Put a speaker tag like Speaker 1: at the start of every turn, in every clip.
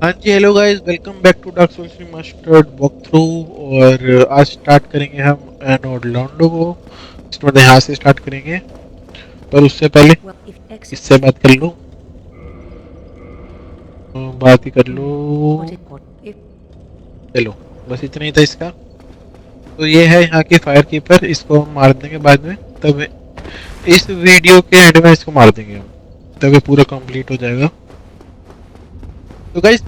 Speaker 1: हाँ जी, hello guys, welcome back to Dark Souls Remastered walkthrough. और आज स्टार्ट करेंगे हम एन ऑरलैंडो को। मतलब यहाँ से स्टार्ट करेंगे, पर उससे पहले इससे बात कर लो। बात ही कर लो। चलो, बस इतना ही था इसका। तो ये है यहाँ के फायर कीपर, इसको हम मार देंगे बाद में। तब इस वीडियो के एंड में इसको मार देंगे हम, तब ये पूरा कंप्लीट हो जाएगा। तो गाइस,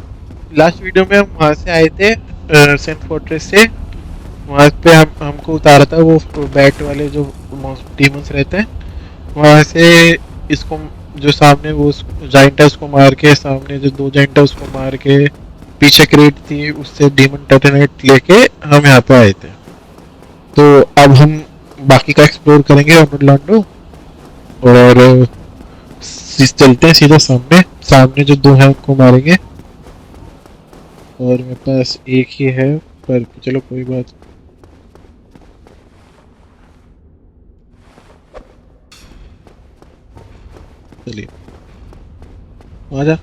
Speaker 1: लास्ट वीडियो में हम वहाँ से आए थे सेंट फोर्ट्रेस से। वहाँ पे हमको उतारा था वो बैट वाले जो डीमंस रहते हैं वहाँ से। इसको जो सामने वो जाइंट है उसको मार के, सामने जो दो जाइंट है उसको मार के, पीछे क्रेट थी उससे डीमन टर्टनेट लेके हम यहाँ पे आए थे। तो अब हम बाकी का एक्सप्लोर करेंगे ऑर्लैंडो। और चलते हैं सीधा सामने। सामने जो दो हैं उनको मारेंगे। और मेरे पास एक ही है, पर चलो कोई बात। चलिए, आ जा।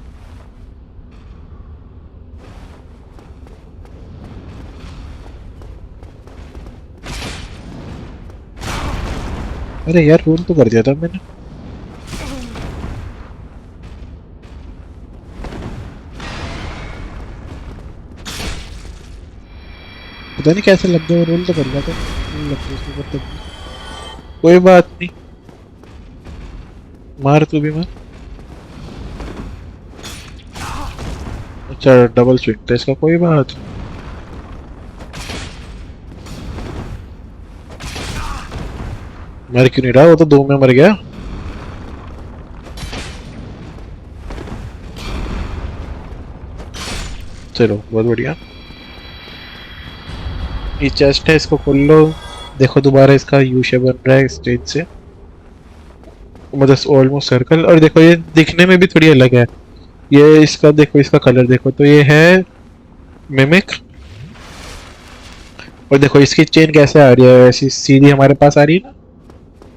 Speaker 1: अरे यार, रोल तो कर दिया था मैंने। पता नहीं कैसे लग गया, रोल तो कर दिया था। लग गया उसके ऊपर तब भी। कोई बात नहीं, मार तू भी मार। अच्छा, डबल स्विंग था इसका, कोई बात। मर क्यों नहीं रहा, वो तो दो में मर गया। चलो, बहुत बढ़िया। ये चेस्ट है, इसको खोल लो। देखो दोबारा इसका यू शेप बन रहा है स्टेज से, मतलब ऑलमोस्ट सर्कल। और देखो ये दिखने में भी थोड़ी अलग है। ये इसका देखो, इसका कलर देखो तो ये है मिमिक। और देखो इसकी चेन कैसे आ रही है, ऐसी सीधी हमारे पास आ रही है ना।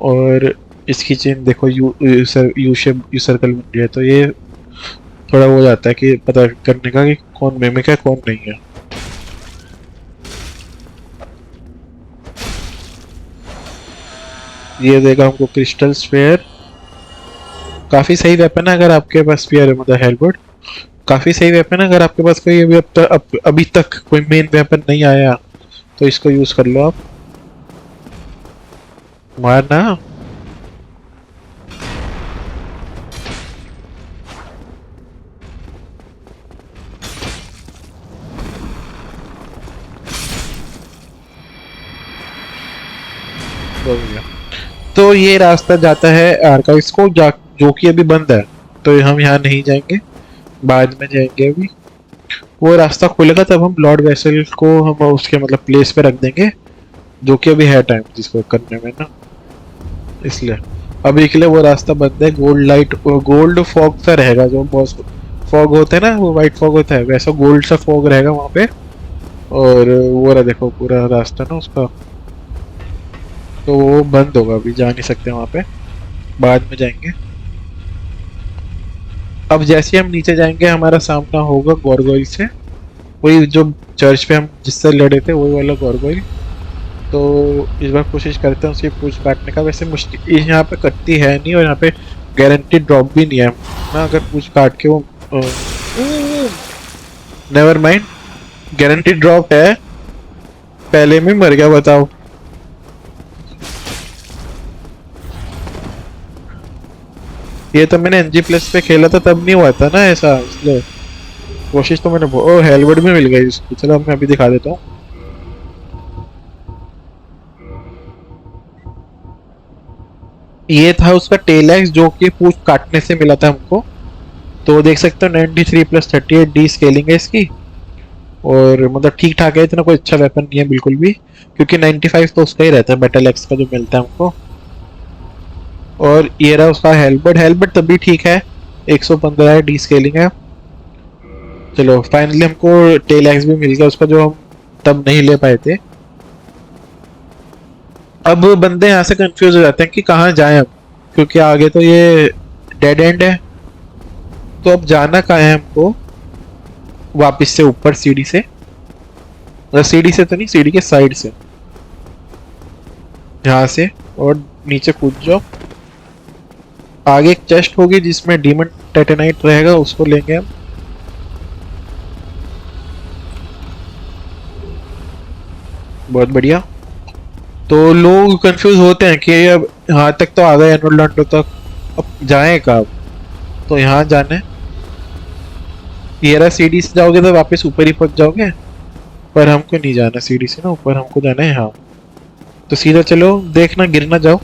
Speaker 1: और इसकी चेन देखो यू शेप, यू सर्कल बन रही है। तो ये थोड़ा वो जाता है कि पता करने का कि कौन मिमिक है कौन नहीं है। ये देगा हमको क्रिस्टल स्फीयर। काफी सही वेपन है अगर आपके पास स्फीयर है, मतलब हेलबर्ट। काफी सही वेपन है अगर आपके पास कोई अभी तक कोई मेन वेपन नहीं आया तो इसको यूज कर लो आप। मारना। हो गया। तो ये रास्ता जाता है आर्काइव्स को, जो कि अभी बंद है। तो हम यहाँ नहीं जाएंगे, बाद में जाएंगे। अभी वो रास्ता खुलेगा तब हम लॉर्ड वेसल को हम उसके मतलब प्लेस पे रख देंगे, जो कि अभी है टाइम जिसको करने में ना, इसलिए अभी के लिए वो रास्ता बंद है। गोल्ड लाइट, गोल्ड फॉग सा रहेगा, जो बॉस फॉग होता है ना, वो वाइट फॉग होता है, वैसा गोल्ड सा फॉग रहेगा वहाँ पे। और वो रहा देखो पूरा रास्ता ना उसका। तो वो बंद होगा, अभी जा नहीं सकते वहाँ पे, बाद में जाएंगे। अब जैसे हम नीचे जाएंगे हमारा सामना होगा गॉर्गोइल से, वही जो चर्च पे हम जिससे लड़े थे वही वाला गॉर्गोइल। तो इस बार कोशिश करते हैं उसकी पूछ काटने का। वैसे मुश्किल यहाँ पे कटती है नहीं, और यहाँ पे गारंटी ड्रॉप भी नहीं है ना, अगर पूछ काट के वो। नेवर माइंड, गारंटी ड्रॉप है। पहले में मर गया, बताओ। ये तो मैंने एनजी प्लस पे खेला था तब नहीं हुआ था ना ऐसा, इसलिए कोशिश तो मैंने ओ हेलमेट भी मिल गई इसकी। चलो मैं अभी दिखा देता हूँ। ये था उसका टेल एक्स, जो कि पूछ काटने से मिला था हमको। तो देख सकते हो 93+38 डी स्केलिंग है इसकी। और मतलब ठीक ठाक है, इतना कोई अच्छा वेपन नहीं है बिल्कुल भी, क्योंकि 95 तो उसका ही रहता है बैटल एक्स का जो मिलता है हमको। और ये रहा उसका हेलमेट। हेलमेट तभी ठीक है, 115 डी स्केलिंग है। चलो फाइनली हमको टेल एक्स भी मिल गया उसका, जो हम तब नहीं ले पाए थे। अब बंदे यहाँ से कंफ्यूज हो जाते हैं कि कहाँ जाएं हम, क्योंकि आगे तो ये डेड एंड है। तो अब जाना कहाँ है हमको, वापस से ऊपर सीढ़ी से, मतलब सीढ़ी से तो नहीं, सीढ़ी के साइड से, यहाँ से, और नीचे कूद जाओ। आगे एक चेस्ट होगी जिसमें डीमन टेटेनाइट रहेगा, उसको लेंगे हम। बहुत बढ़िया। तो लोग कंफ्यूज होते हैं कि अब यहाँ तक तो आ गए एनोलैंडो तक, अब जाएं कहाँ? तो यहाँ जाने, ये रहा सीढ़ी से जाओगे तो वापस ऊपर ही पहुंच जाओगे, पर हमको नहीं जाना सीढ़ी से ना ऊपर, हमको जाना है यहाँ। तो सीधा चलो, देखना गिर ना जाओ।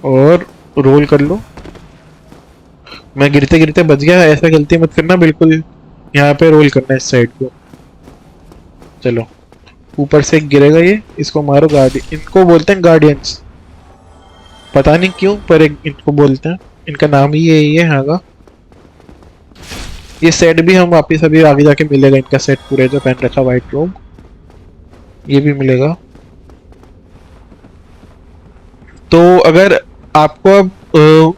Speaker 1: और रोल कर लो। मैं गिरते गिरते बच गया, ऐसा गलती मत करना बिल्कुल। यहाँ पे रोल करना है इस साइड को। चलो, ऊपर से गिरेगा ये, इसको मारो। गार्डी, इनको बोलते हैं गार्डियंस, पता नहीं क्यों, पर इनको बोलते हैं, इनका नाम ही यही है यहाँ का। ये सेट भी हम वापिस अभी आगे जाके मिलेगा, इनका सेट पूरे जो पहन रखा व्हाइट रोब, ये भी मिलेगा। तो अगर आपको अब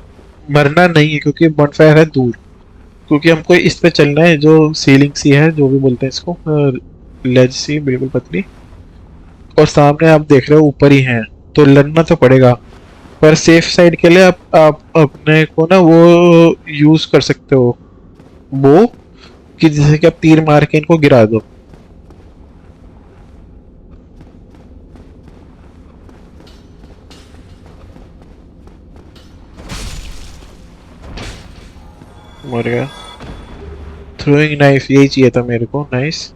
Speaker 1: मरना नहीं है, क्योंकि बॉनफायर है दूर, क्योंकि हमको इस पे चलना है, जो सीलिंग सी है, जो भी बोलते हैं इसको, लेज सी बिल्कुल पतली, और सामने आप देख रहे हो ऊपर ही है, तो लड़ना तो पड़ेगा। पर सेफ साइड के लिए आप अपने को ना वो यूज कर सकते हो, वो, कि जैसे कि आप तीर मार के इनको गिरा दो। मर गया। थ्रोइंग नाइफ, यही चाहिए था मेरे को, नाइस।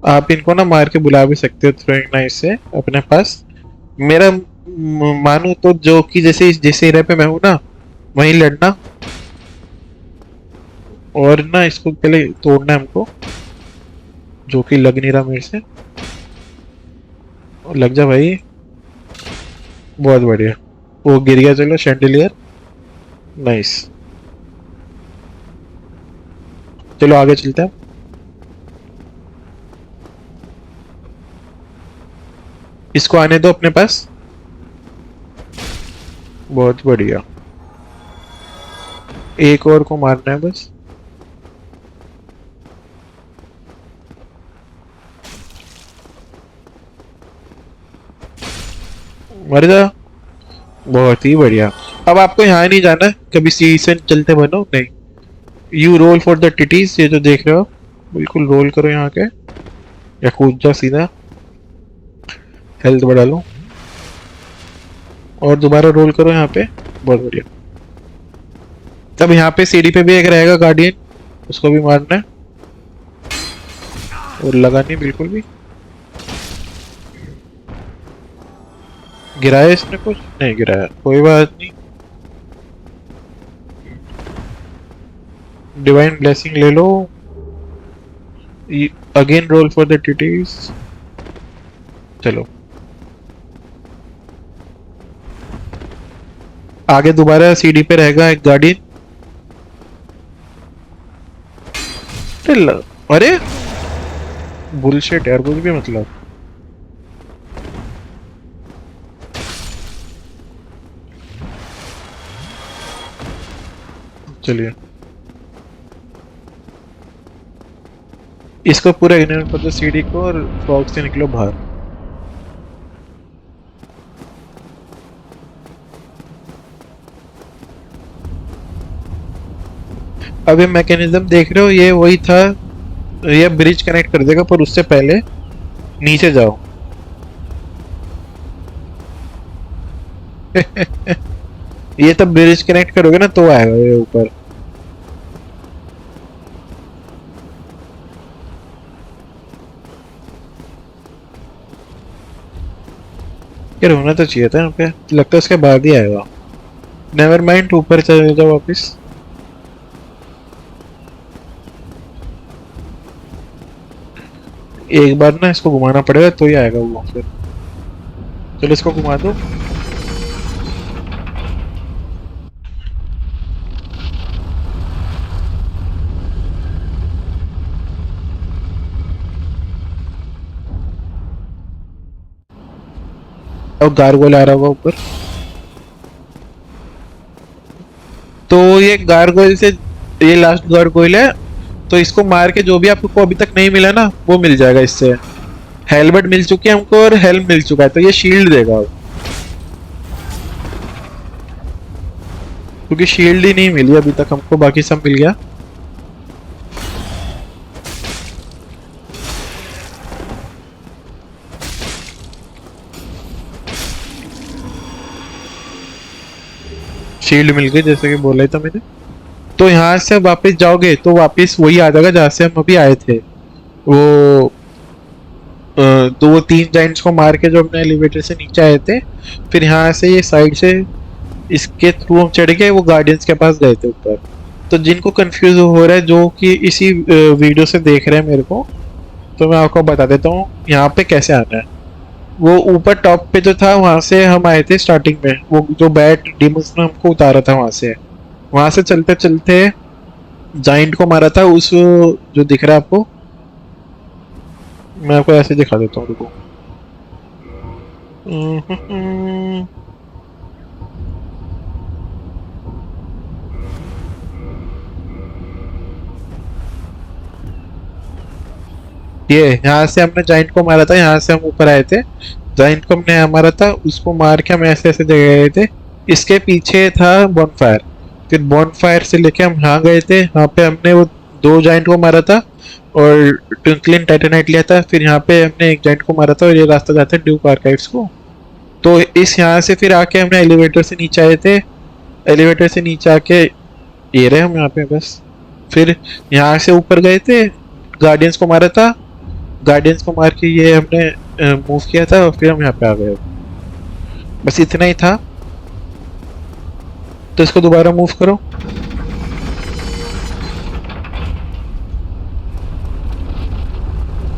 Speaker 1: आप इनको ना मार के बुला भी सकते हो थ्रोइंग नाइफ से अपने पास। मेरा मानो तो जो कि जैसे जैसे एरिया पे मैं हूं ना, वहीं लड़ना, और ना इसको पहले तोड़ना है हमको, जो कि लग नहीं रहा मेरे से। लग जा भाई, बहुत बढ़िया। वो गिर गया, चलो शैंडिलियर, नाइस। चलो आगे चलते हैं। इसको आने दो अपने पास, बहुत बढ़िया। एक और को मारना है बस। मर जा, बहुत ही बढ़िया। अब आपको यहाँ नहीं जाना, कभी सीढ़ी से चलते बनो नहीं। यू रोल फॉर द टिटीज, ये जो देख रहे हो, बिल्कुल रोल करो यहाँ के, या कूद जाओ सीधा। हेल्थ बढ़ा लो, और दोबारा रोल करो यहाँ पे, बहुत बढ़िया। तब यहाँ पे सीढ़ी पे भी एक रहेगा गार्डियन, उसको भी मारना है, और लगा नहीं बिल्कुल भी। गिराया इसने? कुछ नहीं गिराया, कोई बात नहीं। डिवाइन ब्लेसिंग ले लो। Again roll for the titties. चलो आगे दोबारा सीढ़ी पे रहेगा एक गार्डियन। अरे बुलशिट यार, कुछ भी मतलब। चलिए, इसको पूरा इग्नोर कर दो सीढ़ी को, और फॉग से निकलो बाहर। अब ये मैकेनिज्म देख रहे हो, ये वही था, ये ब्रिज कनेक्ट कर देगा, पर उससे पहले नीचे जाओ। ये तब ब्रिज कनेक्ट करोगे ना तो आएगा ये ऊपर। यार होना तो चाहिए था यहाँ पे, लगता है उसके बाद ही आएगा। नेवर माइंड, ऊपर चले जाओ वापिस। एक बार ना इसको घुमाना पड़ेगा तो ही आएगा वो फिर। चलो इसको घुमा दो। अब गार्गोल आ रहा होगा ऊपर। तो ये गारगोइल से, ये लास्ट गारगोइल है, तो इसको मार के जो भी आपको अभी तक नहीं मिला ना वो मिल जाएगा इससे। हेलमेट मिल चुकी है हमको और हेल्म मिल चुका है, तो ये शील्ड देगा अब। क्योंकि शील्ड ही नहीं मिली अभी तक हमको, बाकी सब मिल गया। शील्ड मिल गई जैसे कि बोला ही था मैंने। तो यहाँ से वापस जाओगे तो वापस वही आ जाएगा जहाँ से हम अभी आए थे। वो दो तीन जाइंट्स को मार के जो हमने एलिवेटर से नीचे आए थे, फिर यहाँ से ये साइड से इसके थ्रू हम चढ़ के वो गार्डियंस के पास गए थे ऊपर। तो जिनको कंफ्यूज हो रहा है, जो कि इसी वीडियो से देख रहे हैं मेरे को, तो मैं आपको बता देता हूँ यहाँ पे कैसे आना है। वो ऊपर टॉप पे जो था वहां से हम आए थे स्टार्टिंग में, वो जो बैट डिमोस ने हमको उतारा था वहां से चलते चलते जाइंट को मारा था, उस जो दिख रहा है आपको, मैं आपको ऐसे दिखा देता हूँ, रुको। ये यहाँ से हमने जाइंट को मारा था, यहाँ से हम ऊपर आए थे। जाइंट को हमने यहाँ मारा था, उसको मार के हम ऐसे ऐसे जगह गए थे। इसके पीछे था बॉनफायर, फिर बॉनफायर से लेके हम यहाँ गए थे, यहाँ पे हमने वो दो जाइंट को मारा था और ट्विंकलिंग टाइटेनाइट लिया था। फिर यहाँ पे हमने एक जाइंट को मारा था और ये रास्ता जाता है ड्यूक आर्काइव्स को। तो इस यहाँ से फिर आके हमने एलिवेटर से नीचे आए थे। एलिवेटर से नीचे आके ये रहे हम यहाँ पे बस। फिर यहाँ से ऊपर गए थे, गार्डियंस को मारा था, गार्डियंस को मार के ये हमने मूव किया था और फिर हम यहाँ पे आ गए। बस इतना ही था। तो इसको दोबारा मूव करो।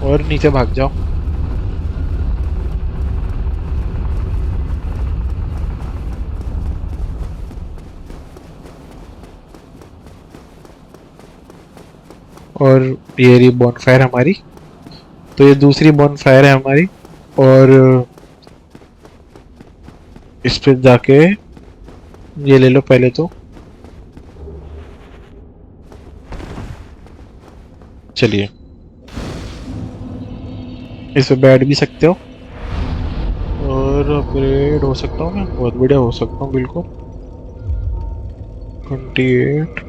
Speaker 1: और नीचे भाग जाओ। और ये रही बॉनफायर हमारी। तो ये दूसरी बॉनफायर है हमारी। और इस पे जाके ये ले लो पहले तो। चलिए, इस पे बैठ भी सकते हो और अपग्रेड हो सकता हूँ मैं, बहुत बढ़िया हो सकता हूँ बिल्कुल। 28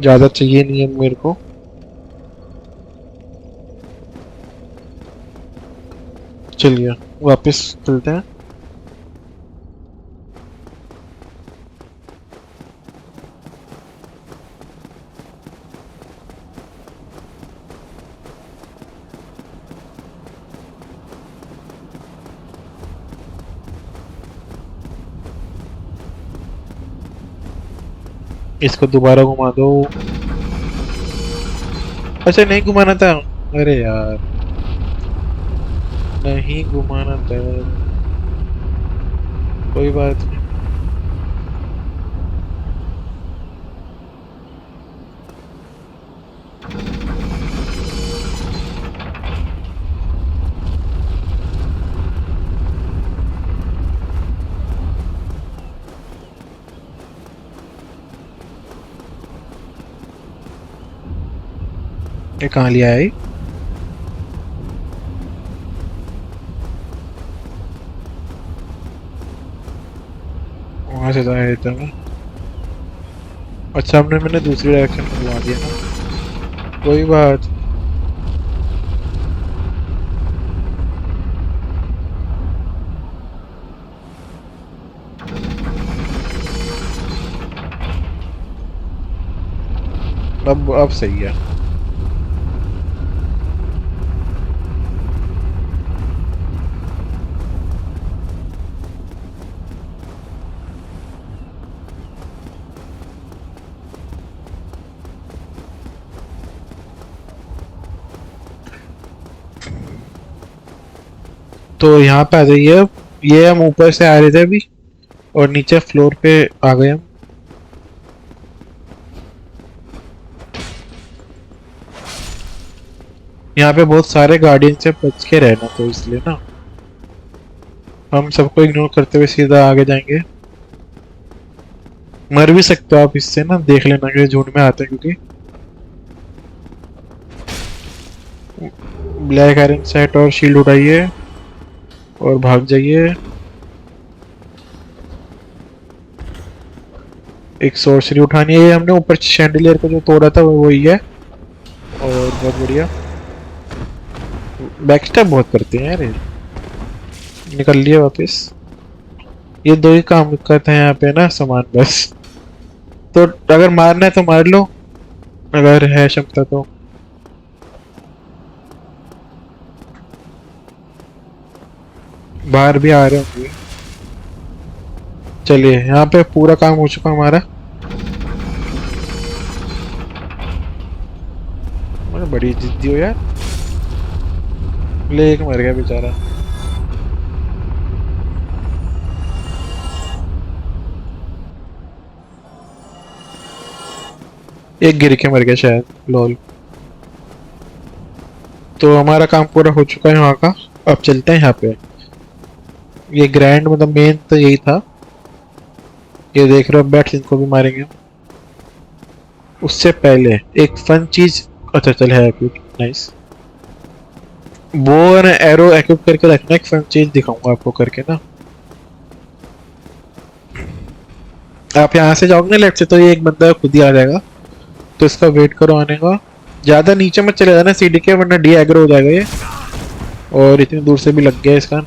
Speaker 1: ज़्यादा चाहिए नहीं है मेरे को। चलिए वापस चलते हैं। इसको दोबारा घुमा दो। अच्छा नहीं घुमाना था, अरे यार नहीं घुमाना था, कोई बात नहीं। ये कहाँ लिया है? वहां से जाया था मैं। अच्छा हमने मैंने दूसरी डायरेक्शन में घुमा दिया ना, कोई बात। अब सही है। तो यहाँ पे आ जाइए अब। ये हम ऊपर से आ रहे थे अभी और नीचे फ्लोर पे आ गए हम। यहाँ पे बहुत सारे गार्डियन से बच के रहना, तो इसलिए ना हम सबको इग्नोर करते हुए सीधा आगे जाएंगे। मर भी सकते हो आप इससे ना, देख लेना कि झुंड में आते हैं, क्योंकि ब्लैक आयरन सेट और शील्ड उठाइए और भाग जाइए। एक सोर्सरी उठानी है, ये हमने ऊपर शैंडिलियर को जो तोड़ा था वो वही है। और बहुत बढ़िया, बैकस्टैप बहुत करते हैं यार ये। निकल लिया वापस। ये दो ही काम करते हैं यहाँ पे ना, सामान बस। तो अगर मारना है तो मार लो, अगर है क्षमता तो। बाहर भी आ रहे होंगे। चलिए, यहाँ पे पूरा काम हो चुका हमारा। बड़ी जिद्दी हो यार। ले, एक मर गया बेचारा। एक गिर के मर गया शायद, लॉल। तो हमारा काम पूरा हो चुका है वहाँ का। अब चलते हैं यहाँ पे। ये ग्रैंड मतलब मेन तो यही था। ये देख रहे हो बैट्स, इनको भी मारेंगे। उससे पहले एक फन चीज। अच्छा चल है एक्विप, नाइस। बो और एरो एक्विप करके रखना, एक फन चीज दिखाऊंगा आपको करके ना। आप यहाँ से जाओगे ना लेफ्ट से, तो ये एक बंदा खुद ही आ जाएगा। तो इसका वेट करो आने का। ज्यादा नीचे मत चले जाना सीडी के, वरना डी एग्रो हो जाएगा ये। और इतनी दूर से भी लग गया इसका।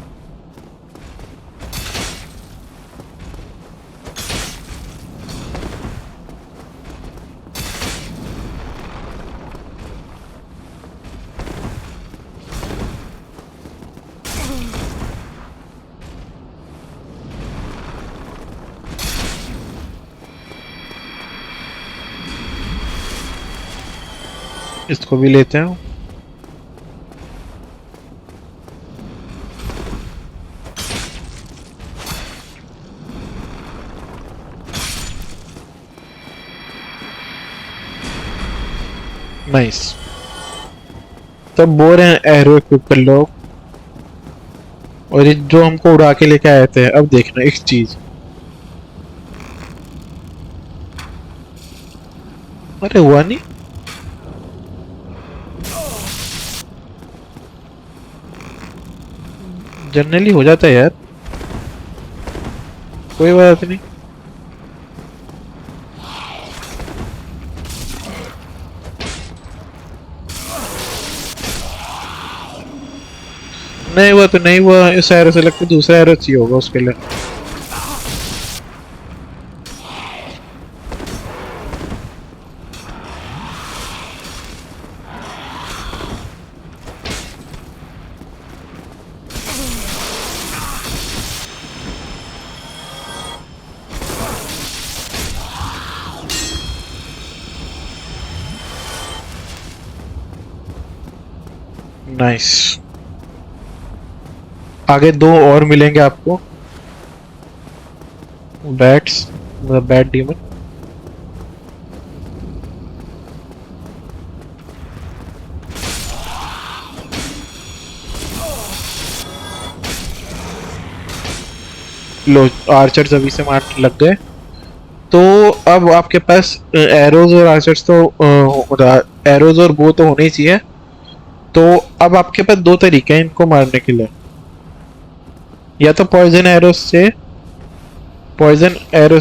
Speaker 1: इसको भी लेते हैं। नाइस। तब बोल रहे हैं एरो इक्विप कर लो। और ये जो हमको उड़ा के लेके आए थे, अब देखना एक चीज। अरे हुआ नहीं। जनरली हो जाता है यार, कोई बात नहीं। नहीं हुआ तो नहीं हुआ, इस एरो से लगता दूसरा एरो चाहिए होगा उसके लिए। नाइस। आगे दो और मिलेंगे आपको, बैट्स मतलब बैट डीमन। लो, आर्चर्स अभी से मार लग गए। तो अब आपके पास एरोज और आर्चर्स तो एरोज और वो तो होने ही चाहिए। तो अब आपके पास दो तरीके हैं इनको मारने के लिए। या तो पॉइजन एरो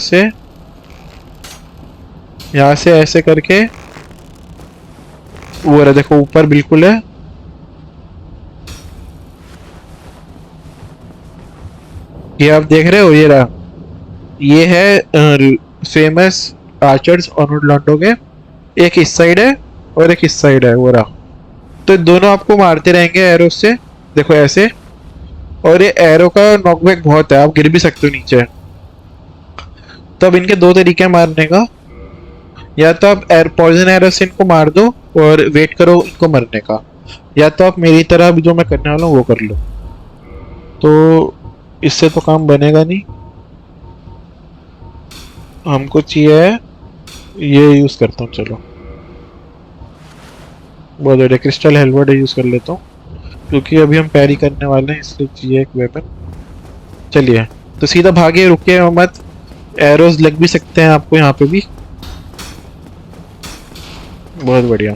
Speaker 1: से यहाँ से ऐसे करके, वो रहा देखो ऊपर बिल्कुल है। ये आप देख रहे हो, ये रहा। ये है फेमस आर्चर्स ऑर्लांडो के। एक इस साइड है और एक इस साइड है, वो रहा। तो दोनों आपको मारते रहेंगे एरो से, देखो ऐसे। और ये एरो का नॉकबैक बहुत है, आप गिर भी सकते हो नीचे। तो अब इनके दो तरीके हैं मारने का। या तो आप पॉइजन एरो से इनको मार दो और वेट करो इनको मरने का, या तो आप मेरी तरह जो मैं करने वाला हूँ वो कर लो। तो इससे तो काम बनेगा नहीं, हमको चाहिए ये यूज करता हूँ। चलो, बहुत बढ़िया, क्रिस्टल हेलवर्ड यूज कर लेता हूँ, क्योंकि अभी हम पैरी करने वाले हैं, इसलिए चाहिए एक वेपन। चलिए, तो सीधा भागे, रुके मत। एरोज लग भी सकते हैं आपको यहाँ पे भी। बहुत बढ़िया।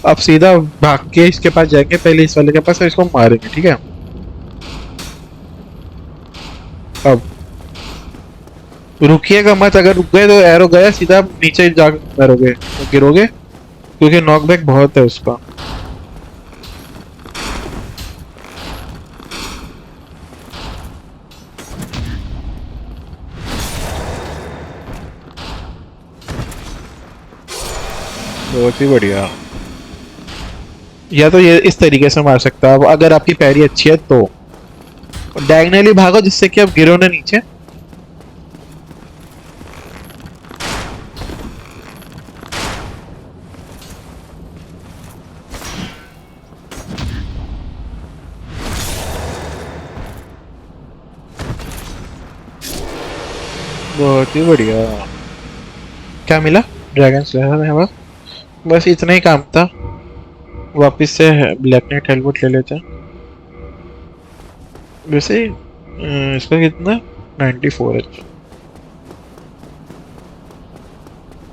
Speaker 1: अब सीधा भाग के इसके पास जाएंगे, पहले इस वाले के पास, और इसको मारेंगे, ठीक है। अब रुकिएगा मत, अगर रुक गए तो एरो गया सीधा, आप नीचे जा मरोगे, तो गिरोगे, क्योंकि नॉकबैक बहुत है उसका। बहुत ही बढ़िया। या तो ये इस तरीके से मार सकता है, अब अगर आपकी पैरी अच्छी है तो डायगनली भागो, जिससे कि आप गिरो ना नीचे। बहुत ही बढ़िया। क्या मिला? ड्रैगन स्लेयर है बस। बस इतना ही काम था। वापस से ब्लैक नाइट हेलमेट ले लेते हैं। वैसे इसका कितना? 94 है।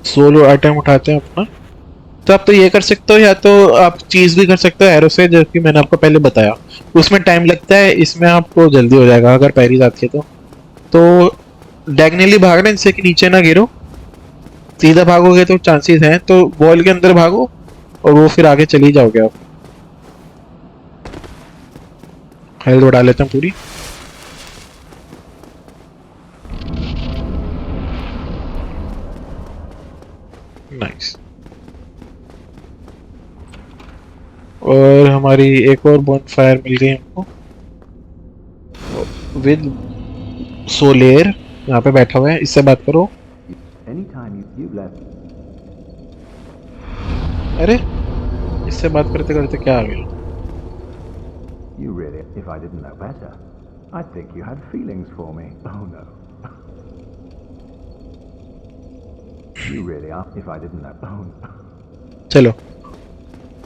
Speaker 1: सोलो आइटम उठाते हैं अपना। तो आप तो ये कर सकते हो, या तो आप चीज भी कर सकते हो एरो से, जो कि मैंने आपको पहले बताया। उसमें टाइम लगता है, इसमें आपको जल्दी हो जाएगा अगर पैरी आती है तो डायगनली भागना, जिससे कि नीचे ना गिरो। सीधा भागोगे तो चांसेस हैं, तो वॉल के अंदर भागो और वो फिर आगे चली जाओगे आप। हेल्थ बढ़ा लेते हैं पूरी। नाइस। और हमारी एक और बोन फायर मिल गई हमको, विद सोलेर। यहाँ पे बैठा हुआ है, इससे बात करो। अरे, इससे बात करते करते क्या आ गया?
Speaker 2: You really, if I didn't know better, I'd think you had feelings for me. Oh no. You really are, if I didn't know. Oh no.
Speaker 1: चलो,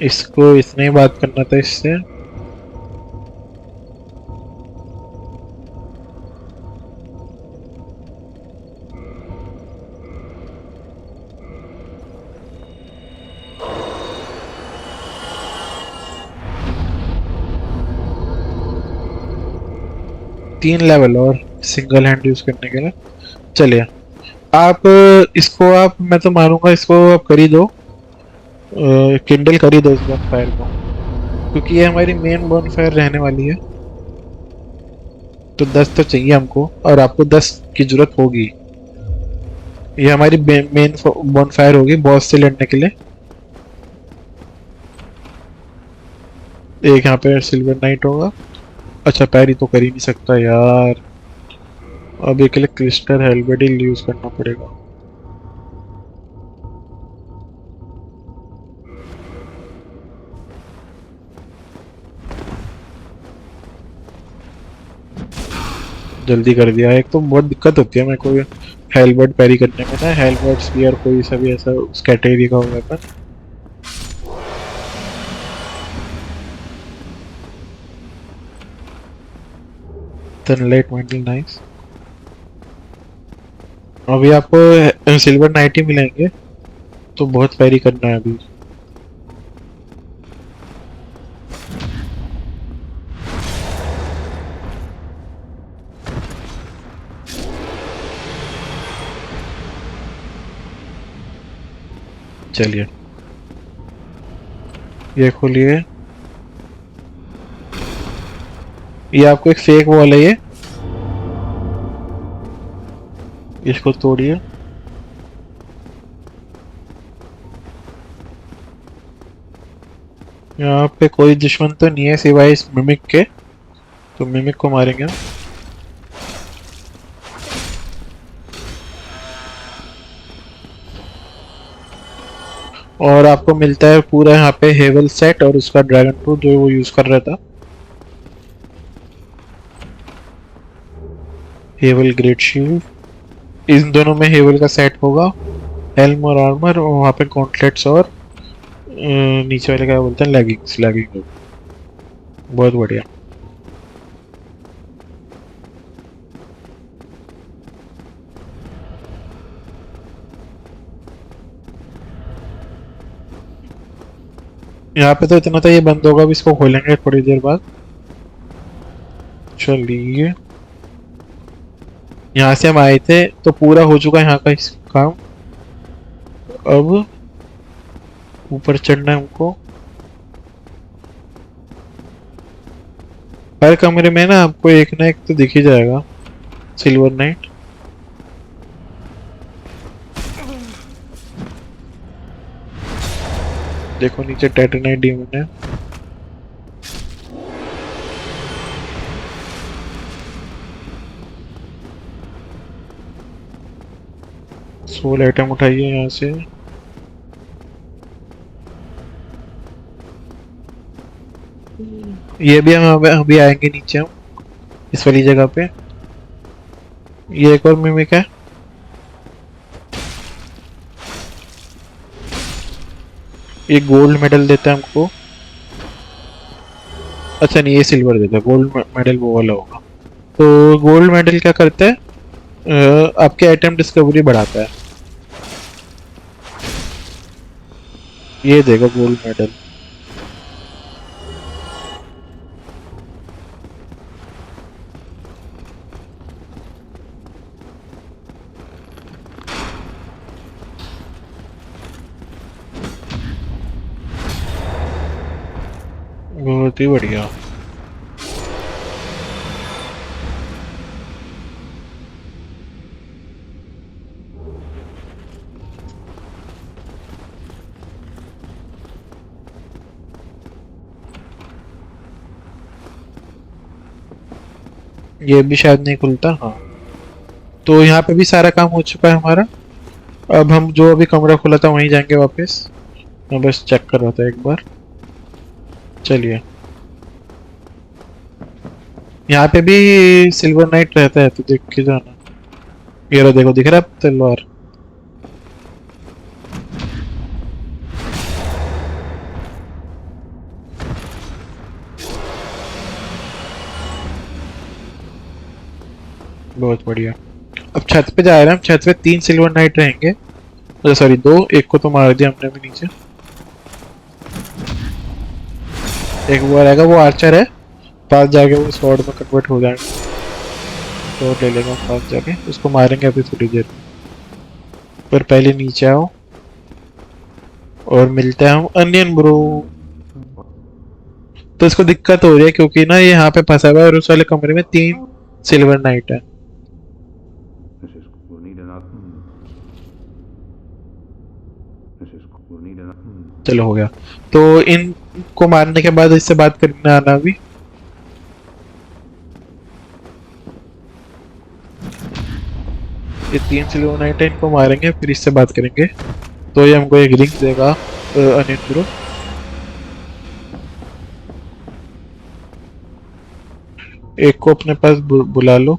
Speaker 1: इसको इतने ही बात करना था इससे। तीन लेवल और सिंगल हैंड यूज करने के लिए। चलिए, आप इसको, आप, मैं तो मानूंगा इसको आप कर ही दो, किंडल कर ही दो इस बॉनफायर को, क्योंकि ये हमारी मेन बॉनफायर रहने वाली है। तो 10 तो चाहिए हमको, और आपको 10 की जरूरत होगी। ये हमारी मेन बॉनफायर होगी बॉस से लड़ने के लिए। एक यहाँ पे सिल्वर नाइट होगा। अच्छा, पैरी तो कर ही नहीं सकता यार। अब एक लिए क्रिस्टल हेलबेडिल यूज करना पड़ेगा। जल्दी कर दिया। एक तो बहुत दिक्कत होती है मेरे को हेलबर्ट पैरी करने में ना, हेलबर्ट स्पीयर कोई सा भी ऐसा उस कैटेगरी का होगा पर। सनलाइट मंडल नाइस। अभी आपको सिल्वर नाइट ही मिलेंगे, तो बहुत पैरी करना है अभी। चलिए, ये खोलिए। ये आपको एक फेक वॉल है ये, इसको तोड़िए। यहाँ पे कोई दुश्मन तो नहीं है सिवाय इस मिमिक के, तो मिमिक को मारेंगे। और आपको मिलता है पूरा यहाँ पे हेवल सेट और उसका ड्रैगन फ्रूट जो वो यूज कर रहा था। हेवल ग्रेट शील्ड, इन दोनों में हेवल का सेट होगा। हेल्म और आर्मर, और वहाँ पे गॉन्टलेट्स और नीचे वाले क्या बोलते हैं, लेगिंग्स। लेगिंग बहुत बढ़िया। यहाँ पे तो इतना था, ये बंद होगा, अभी इसको खोलेंगे थोड़ी देर बाद। चलिए, यहाँ से हम आए थे तो पूरा हो चुका है यहाँ का इस काम। अब ऊपर चढ़ना है हमको। हर कमरे में ना आपको एक ना एक तो दिख ही जाएगा सिल्वर नाइट। देखो नीचे टाइटेनाइट डीमन है। सोल आइटम उठाइए यहाँ से। ये भी हम अभी आएंगे नीचे हम इस वाली जगह पे। ये एक और मिमिक है। ये गोल्ड मेडल देता है हमको। अच्छा नहीं, ये सिल्वर देता है, गोल्ड मेडल वो वाला होगा। तो गोल्ड मेडल क्या करता है? आपके आइटम डिस्कवरी बढ़ाता है। ये देगा गोल्ड मेडल। बहुत ही बढ़िया। ये भी शायद नहीं खुलता। हाँ, तो यहाँ पे भी सारा काम हो चुका है हमारा। अब हम जो अभी कमरा खुला था वहीं जाएंगे वापस। मैं बस चेक कर रहा था एक बार। चलिए, यहाँ पे भी सिल्वर नाइट रहता है तो देख के जाना। ये रहा, देखो दिख रहा है तलवार। बहुत बढ़िया। अब छत पे जा रहे हैं हम। छत पे 3 सिल्वर नाइट रहेंगे। अच्छा सॉरी, 2। एक को तो मार दिया हमने भी नीचे। एक वो रहेगा, वो आर्चर है। पास जाके वो स्वॉर्ड में कन्वर्ट हो जाएगा। तो ले लेगा पास जाके, उसको मारेंगे अभी थोड़ी देर में। पर पहले नीचे आओ और मिलते हैं हम अनियन ब्रो। तो इसको दिक्कत हो रही है क्योंकि ना ये यहाँ पे फंसा हुआ है और उस वाले कमरे में 3 सिल्वर नाइट है।
Speaker 2: Mrs. We'll need another. Mrs. We'll need another.
Speaker 1: चलो हो गया। तो इनको मारने के बाद इससे बात करने आना अभी। ये 3 सिल्वर नाइट है, इनको मारेंगे फिर इससे बात करेंगे। तो ये हमको एक रिंग देगा अनियन ब्रो। एक को अपने पास बुला लो।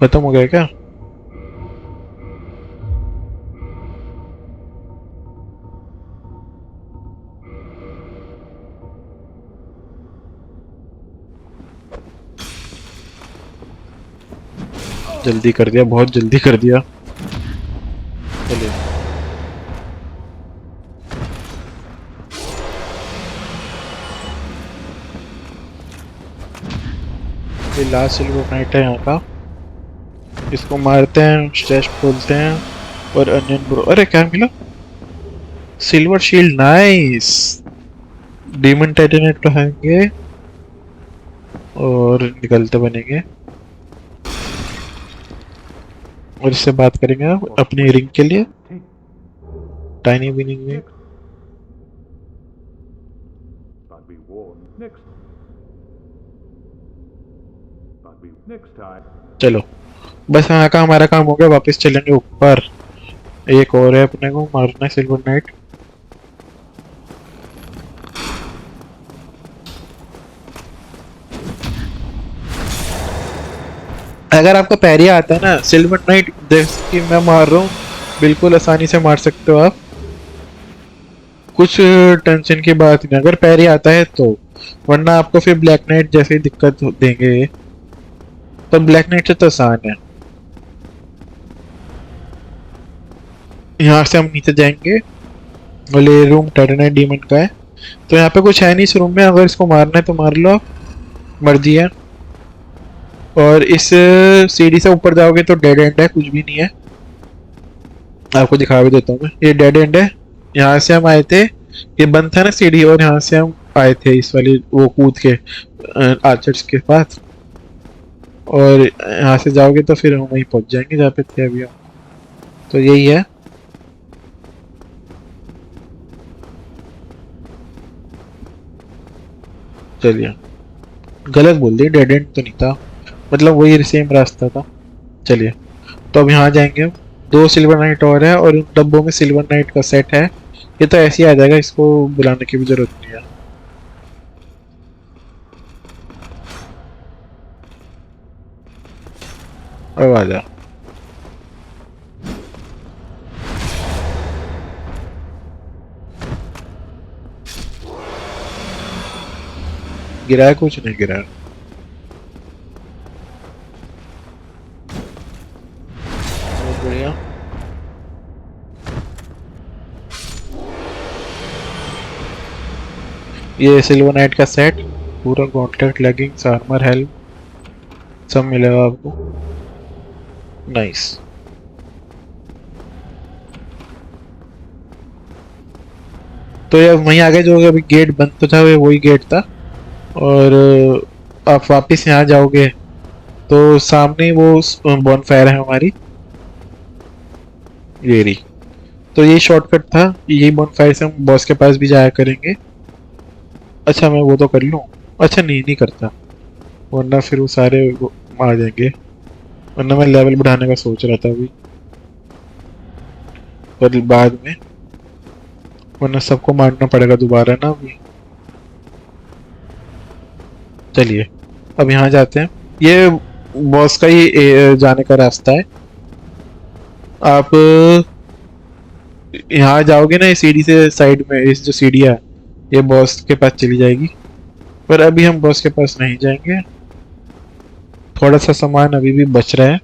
Speaker 1: खत्म हो गया क्या? जल्दी कर दिया, बहुत जल्दी कर दिया। चलिए, ये लास्ट सिल्वर नाइट है यहाँ का। इसको मारते हैं, स्ट्रेस खोलते हैं और अनियन ब्रो। अरे क्या मिला? Silver shield, nice. Demon titanate उठाएंगे और निकलते बनेंगे और इससे बात करेंगे अपनी रिंग के लिए। टाइनी विनिंग में
Speaker 2: But be warned. Next time.
Speaker 1: चलो, बस यहाँ का हमारा काम हो गया। वापस चलेंगे ऊपर। एक और है अपने को मारना है, सिल्वर नाइट। अगर आपका पैरिया आता है ना, सिल्वर नाइट जैसे कि मैं मार रहा हूँ, बिल्कुल आसानी से मार सकते हो आप। कुछ टेंशन की बात नहीं अगर पैरिया आता है तो। वरना आपको फिर ब्लैक नाइट जैसे ही दिक्कत देंगे। तो ब्लैक नाइट से तो आसान है। यहाँ से हम नीचे जाएंगे। बोले रूम टाइटेनाइट डीमन का है। तो यहाँ पे कुछ है नहीं इस रूम में, अगर इसको मारना है तो मार लो, मर्जी है। और इस सीढ़ी से ऊपर जाओगे तो डेड एंड है, कुछ भी नहीं है। आपको दिखा भी देता हूँ मैं, ये डेड एंड है। यहाँ से हम आए थे, ये बंद था ना सीढ़ी, और यहाँ से हम आए थे इस वाली वो कूद के आर्चर्स के पास। और यहाँ से जाओगे तो फिर हम वहीं पहुंच जाएंगे जहाँ पे थे अभी हम। तो यही है। चलिए, गलत बोल दिया, डेड एंड तो नहीं था, मतलब वही सेम रास्ता था। चलिए, तो अब यहाँ जाएंगे हम। 2 सिल्वर नाइट और है, और उन डब्बों में सिल्वर नाइट का सेट है। ये तो ऐसे ही आ जाएगा, इसको बुलाने की भी जरूरत नहीं है। अब आ जा। गिरा है? कुछ नहीं गिरा है। बहुत बढ़िया। ये सिल्वर नाइट का सेट, पूरा गॉन्टलेट, लेगिंग्स, आर्मर, हेल्म सब मिलेगा आपको। नाइस। तो ये वहीं आगे जो अभी गेट बंद तो था, वो वही गेट था। और आप वापस यहाँ जाओगे तो सामने वो बॉनफायर है हमारी, ये रही। तो ये शॉर्टकट था, यही बॉनफायर से हम बॉस के पास भी जाया करेंगे। अच्छा, मैं वो तो कर लूँ। अच्छा, नहीं नहीं करता, वरना फिर वो सारे वो मार जाएंगे। वरना मैं लेवल बढ़ाने का सोच रहा था अभी, पर बाद में, वरना सबको मारना पड़ेगा दोबारा ना अभी। चलिए, अब यहाँ जाते हैं। ये बॉस का ही जाने का रास्ता है। आप यहाँ जाओगे ना, इस सीढ़ी से साइड में, इस जो सीढ़ी है, ये बॉस के पास चली जाएगी। पर अभी हम बॉस के पास नहीं जाएंगे, थोड़ा सा सामान अभी भी बच रहा है।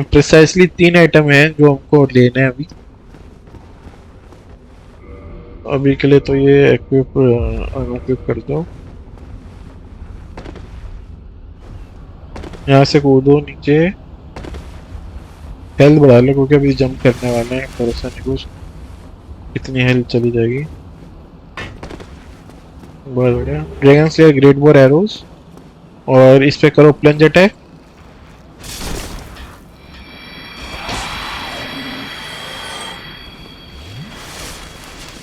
Speaker 1: प्रिसाइसली 3 आइटम है जो हमको लेने हैं अभी। अभी के लिए तो ये इक्विप अनइक्विप कर दो। यहाँ से कूदो नीचे, हेल्थ बढ़ा लो, क्योंकि अभी जंप करने वाले हैं, भरोसा नहीं कुछ, इतनी हेल्थ चली जाएगी। बहुत बढ़िया। Dragon slayer great bore arrows, और इस पे करो प्लंज अटैक।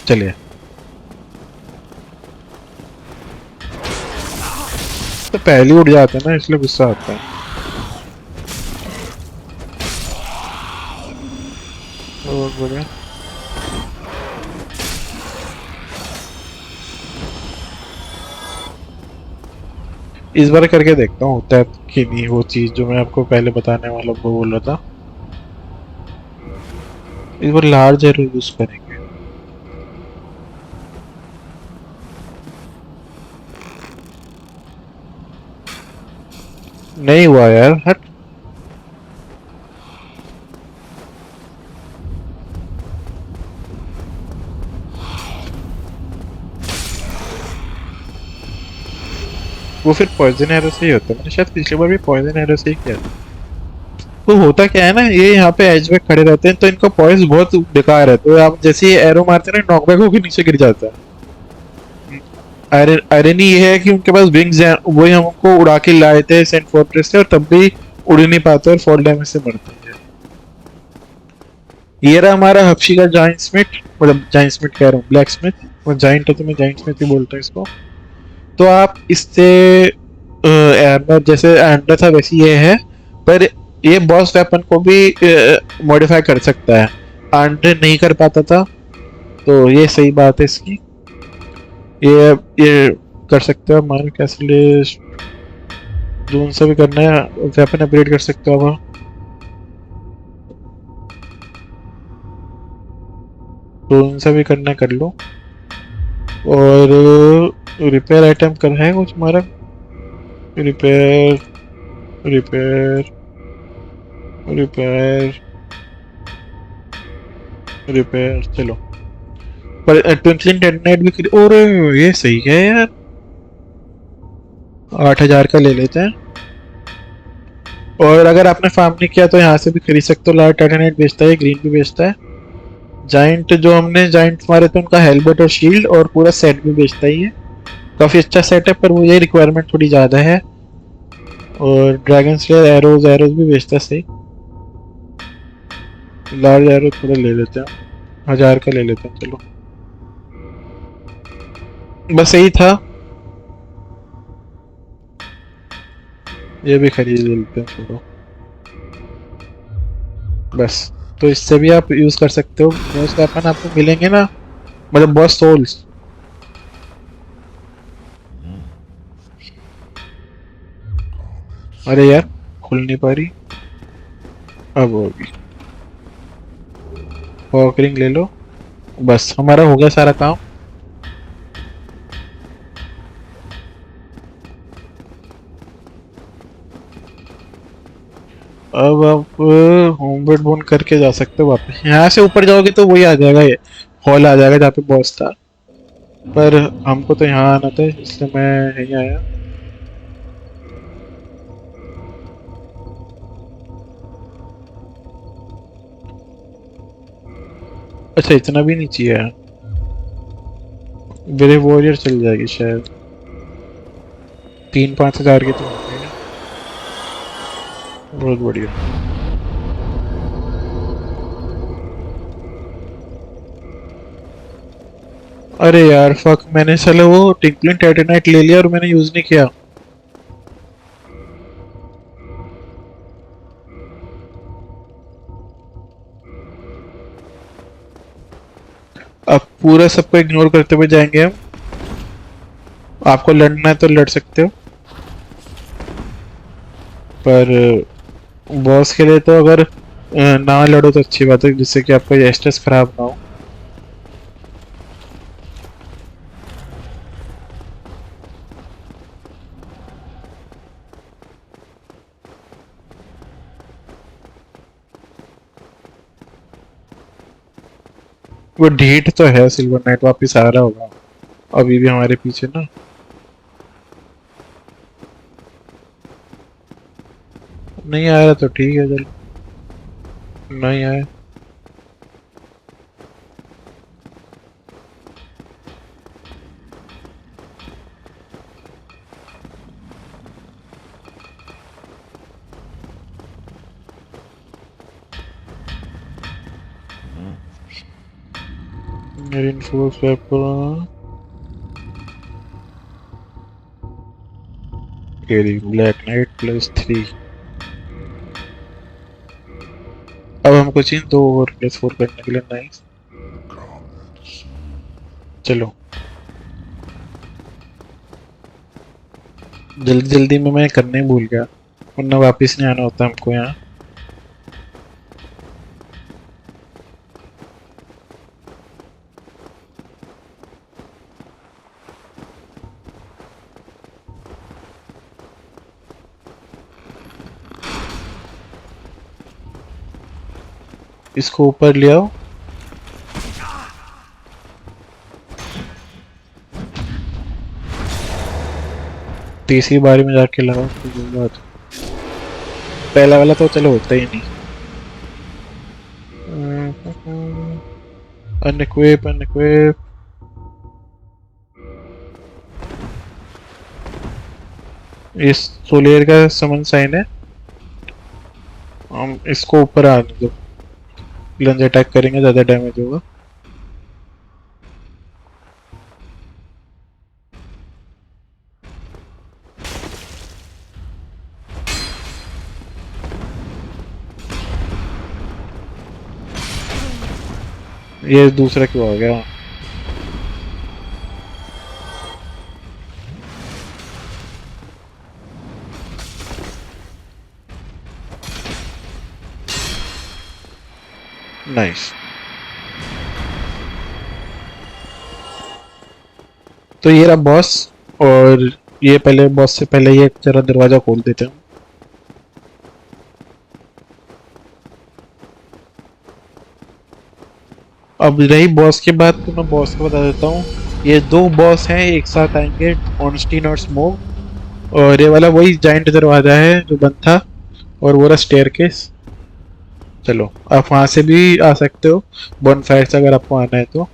Speaker 1: चलिए, तो पहले उड़ जाते हैं ना, इसलिए गुस्सा आता है। बहुत बढ़िया। इस बार करके देखता हूँ होता है कि नहीं, वो चीज जो मैं आपको पहले बताने वाला वो बोल रहा था। इस बार लार्ज एरो यूज करेंगे। नहीं हुआ यार, हट। वो फिर पॉइजन एरो से ही होता है, मैंने शायद पिछली बार भी पॉइजन एरो से ही किया था। तो होता क्या है ना, ये यहाँ पे एज पे खड़े रहते हैं, तो इनका पॉइस बहुत बेकार है, तो आप जैसे ही एरो मारते हैं ना, नॉकबैक होकर नीचे गिर जाता है। आयरनी ये है कि उनके पास विंग्स हैं, वही हमको उड़ा के लाए थे सेंट फोर्ट्रेस से, और तब भी उड़ नहीं पाते और फॉल डैमेज से मरते हैं। ये रहा हमारा हफ्शी का जाइंट स्मिथ, मतलब जाइंट स्मिथ कह रहा हूँ, ब्लैक स्मिथ। वो जाइंट है तो मैं जाइंट स्मिथ ही बोलता हूँ इसको। तो आप इससे आर्मर जैसे एंडर था वैसे ये है, पर ये बॉस वेपन को भी मॉडिफाई कर सकता है, आंड्रे नहीं कर पाता था। तो ये सही बात है इसकी, ये कर सकते हो। मार कैसलिस्ट जोन से भी करना है, वेपन अपग्रेड कर सकते हो आप, तो इनसे भी करना कर लो। और रिपेयर आइटम करना है कुछ हमारा, रिपेयर रिपेयर रिपेयर रिपेयर चलो। पर ट्विंकलिंग डेटोनेट भी खरीद, और ये सही है यार, 8,000 का ले लेते हैं। और अगर आपने फार्म नहीं किया तो यहाँ से भी खरीद सकते हो। लार्ज टाइटेनाइट बेचता है, ग्रीन भी बेचता है। जाइंट जो हमने जाइंट मारे थे उनका हेलमेट और शील्ड और पूरा सेट भी बेचता ही है। काफी अच्छा सेट है, पर वो ये रिक्वायरमेंट थोड़ी ज्यादा है। और ड्रैगन स्लेयर एरोज एरोज भी बेचता है सही। लार्ज एरो थोड़ा ले लेते हैं, 1,000 का ले लेते हैं चलो। बस यही था, ये भी खरीद लेते हैं छोड़ो। बस, तो इससे भी आप यूज कर सकते हो। बॉस का अपन आपको मिलेंगे ना, मतलब बॉस सोल्स। अरे यार, खुल नहीं पा रही, अब होगी। फॉकरिंग ले लो, बस हमारा हो गया सारा काम। अब आप होमवर्ड बोन करके जा सकते हो वापस। यहाँ से ऊपर जाओगे तो वही आ जाएगा, ये हॉल आ जाएगा जहाँ पे बॉस था। पर हमको तो यहाँ आना था, इसलिए मैं यहीं आया। अच्छा, इतना भी नहीं चाहिए यार। मेरे वॉरियर चल जाएगी शायद, 3-5 हज़ार की तो होंगे। बहुत बढ़िया। अरे यार फक, मैंने साले वो टिंकलिंग टाइटेनाइट ले लिया और मैंने यूज नहीं किया। अब पूरा सबको इग्नोर करते हुए जाएंगे हम। आपको लड़ना है तो लड़ सकते हो, पर बॉस के लिए तो अगर ना लड़ो तो अच्छी बात है, जिससे कि आपका स्ट्रेस खराब ना हो। वो ढीठ तो है, सिल्वर नाइट वापिस आ रहा होगा अभी भी हमारे पीछे ना। नहीं आ रहा तो ठीक है चलो, नहीं आया। Reinforce weapon, carrying black knight +3। अब हमको चाहिए 2 और +4 करने के लिए। नाइस, चलो। जल्दी जल्दी में मैं करने ही भूल गया, वरना वापस नहीं आना होता हमको यहाँ। इसको ऊपर ले आओ। तीसरी बारी में जाके लगाओ तो जो बात। पहला वाला तो चलो होता ही नहीं। Unequip unequip. इस सोलियर का समन साइन है, हम इसको ऊपर आने दो। लंज अटैक करेंगे, ज्यादा डैमेज होगा। ये दूसरा क्यों आ गया? नाइस। तो ये रहा बॉस, और ये पहले बॉस से पहले ये जरा दरवाजा खोल देते हैं। अब रही बॉस की बात, तो मैं बॉस को बता देता हूँ। ये दो बॉस हैं, एक साथ आएंगे, ऑनस्टीन और स्मोक। और ये वाला वही जाइंट दरवाजा है जो बंद था, और वो रहा स्टेयरकेस। चलो आप वहां से भी आ सकते हो बॉनफायर से, अगर आपको आना है तो।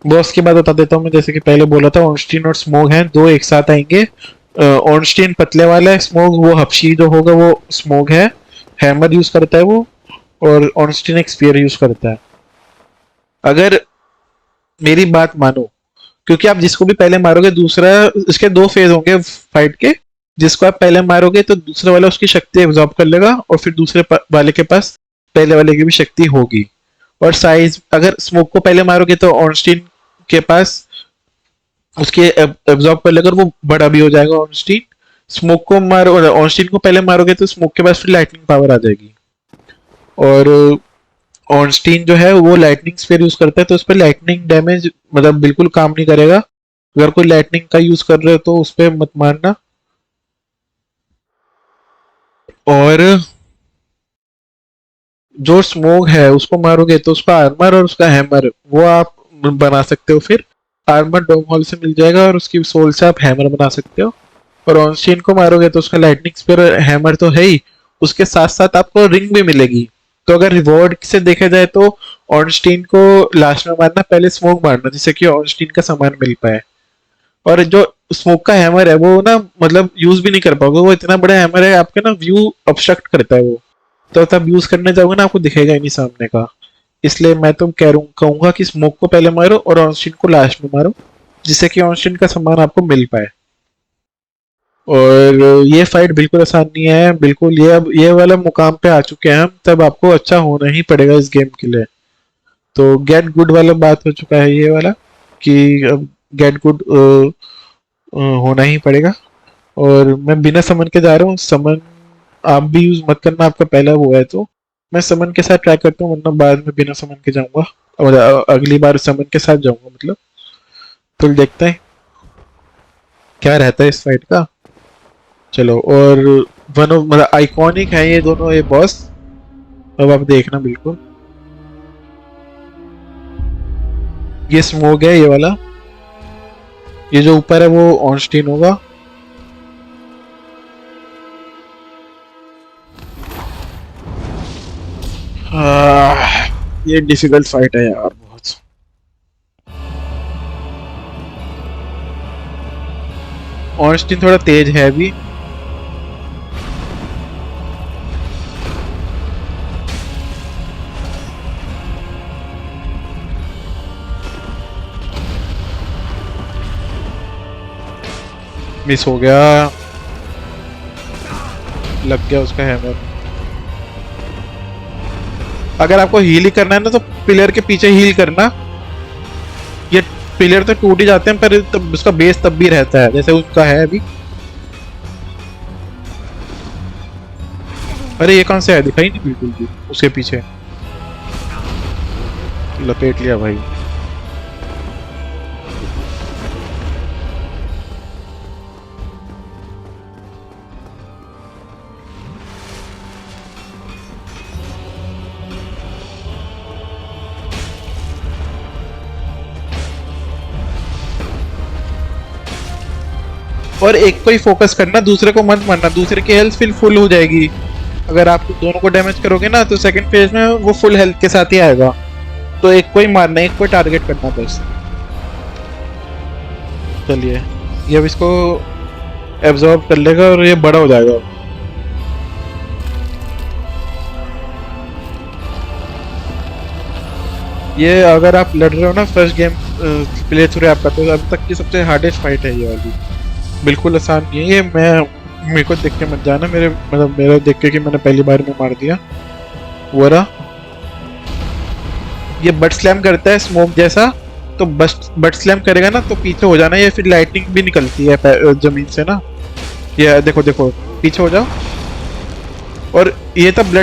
Speaker 1: बॉस की बात बता देता हूँ मैं, जैसे कि पहले बोला था, ऑनस्टीन और स्मोक हैं, दो एक साथ आएंगे। ऑनस्टीन पतले वाला है, स्मोक वो हफ्शी जो होगा वो स्मोक है, हैमर यूज करता है वो। और ऑनस्टीन एक स्पीयर यूज करता है। अगर मेरी बात मानो, क्योंकि आप जिसको भी पहले मारोगे दूसरा, इसके दो फेज होंगे फाइट के। जिसको आप पहले मारोगे तो दूसरे वाला उसकी शक्ति एब्जॉर्ब कर लेगा, और फिर दूसरे वाले के पास पहले वाले की भी शक्ति होगी। और साइज, अगर स्मोक को पहले मारोगे तो ऑनस्टीन के पास उसके एब्जॉर्ब कर लेकर वो बड़ा भी हो जाएगा ऑनस्टीन। स्मोक को मारो, ऑनस्टीन को पहले मारोगे तो स्मोक के पास फिर लाइटनिंग पावर आ जाएगी। और ऑनस्टीन जो है वो लाइटनिंग स्फीयर यूज करता है, तो उस पर लाइटनिंग डैमेज मतलब बिल्कुल काम नहीं करेगा। अगर कोई लाइटनिंग का यूज कर रहे हो तो उस पर मत मारना। और जो स्मोक है उसको मारोगे तो उसका आर्मर और उसका हैमर वो आप बना सकते हो फिर। आर्मर डोम हॉल से मिल जाएगा, और उसकी सोल से आप हैमर बना सकते हो। और ऑनस्टीन को मारोगे तो उसका लाइटनिंग स्पीयर हैमर तो है ही, उसके साथ साथ आपको रिंग भी मिलेगी। तो अगर रिवॉर्ड से देखा जाए तो ऑनस्टीन को लास्ट में मारना, पहले स्मोक मारना, जिससे कि ऑनस्टीन का सामान मिल पाए। और जो स्मोक का हैमर है वो ना, मतलब यूज भी नहीं कर पाओगे, वो इतना बड़ा हैमर है आपके ना, व्यू ऑब्स्ट्रक्ट करता है वो। तो तब यूज करने जाओगे ना, आपको दिखेगा ही नहीं सामने का। इसलिए मैं तो कहूंगा कि स्मोक को पहले मारो और ऑनस्टीन को लास्ट में मारो, जिससे कि ऑनस्टीन का सामान आपको मिल पाए। और ये फाइट बिल्कुल आसान नहीं है बिल्कुल। ये अब ये वाला मुकाम पे आ चुके हैं हम, तब आपको अच्छा होना ही पड़ेगा इस गेम के लिए। तो गेट गुड वाला बात हो चुका है ये वाला, कि अब गेट गुड होना ही पड़ेगा। और मैं बिना समन के जा रहा हूँ। समन आप भी यूज मत करना, आपका पहला वो है तो। मैं समन के साथ ट्राई करता हूँ, वरना बाद में बिना समन के जाऊंगा। और अगली बार समन के साथ जाऊंगा मतलब। तो देखते हैं क्या रहता है इस फाइट का। चलो, और वन ऑफ मतलब आइकॉनिक है ये दोनों, ये बॉस। अब आप देखना बिल्कुल। ये स्मोक है ये वाला, ये जो ऊपर है वो ऑनस्टीन होगा। ये डिफिकल्ट फाइट है यार बहुत। ऑनस्टीन थोड़ा तेज है अभी। मिस हो गया, लग गया उसका हैमर। अगर आपको हील ही करना है ना, तो पिलर के पीछे हील करना। ये पिलर तो टूट ही जाते हैं, पर तब उसका बेस तब भी रहता है जैसे उसका है अभी। अरे ये कौन से है, दिखाई नहीं बिल्कुल भी उसके पीछे। लपेट लिया भाई। और एक को ही फोकस करना, दूसरे को मत मारना, दूसरे की हेल्थ फिर फुल हो जाएगी। अगर आप दोनों को डैमेज करोगे ना, तो सेकंड फेज में वो फुल हेल्थ के साथ ही आएगा। तो एक को ही मारना, एक को टारगेट करना बस। चलिए, ये अब इसको एब्जॉर्ब कर लेगा और ये बड़ा हो जाएगा। ये अगर आप लड़ रहे हो ना, फर्स्ट गेम प्ले थ्रू आपका, तो अभी तक की सबसे हार्डेस्ट फाइट है ये वाली। बिल्कुल आसान नहीं है ये। मेरे को देख के मत जाना, मेरे मतलब मेरा देख के कि मैंने पहली बार में मार दिया। वो रहा, ये बट स्लैम करता है स्मोक जैसा। तो बट स्लैम करेगा ना तो पीछे हो जाना, ये फिर लाइटनिंग भी निकलती है जमीन से ना। ये देखो देखो, पीछे हो जाओ। और ये तब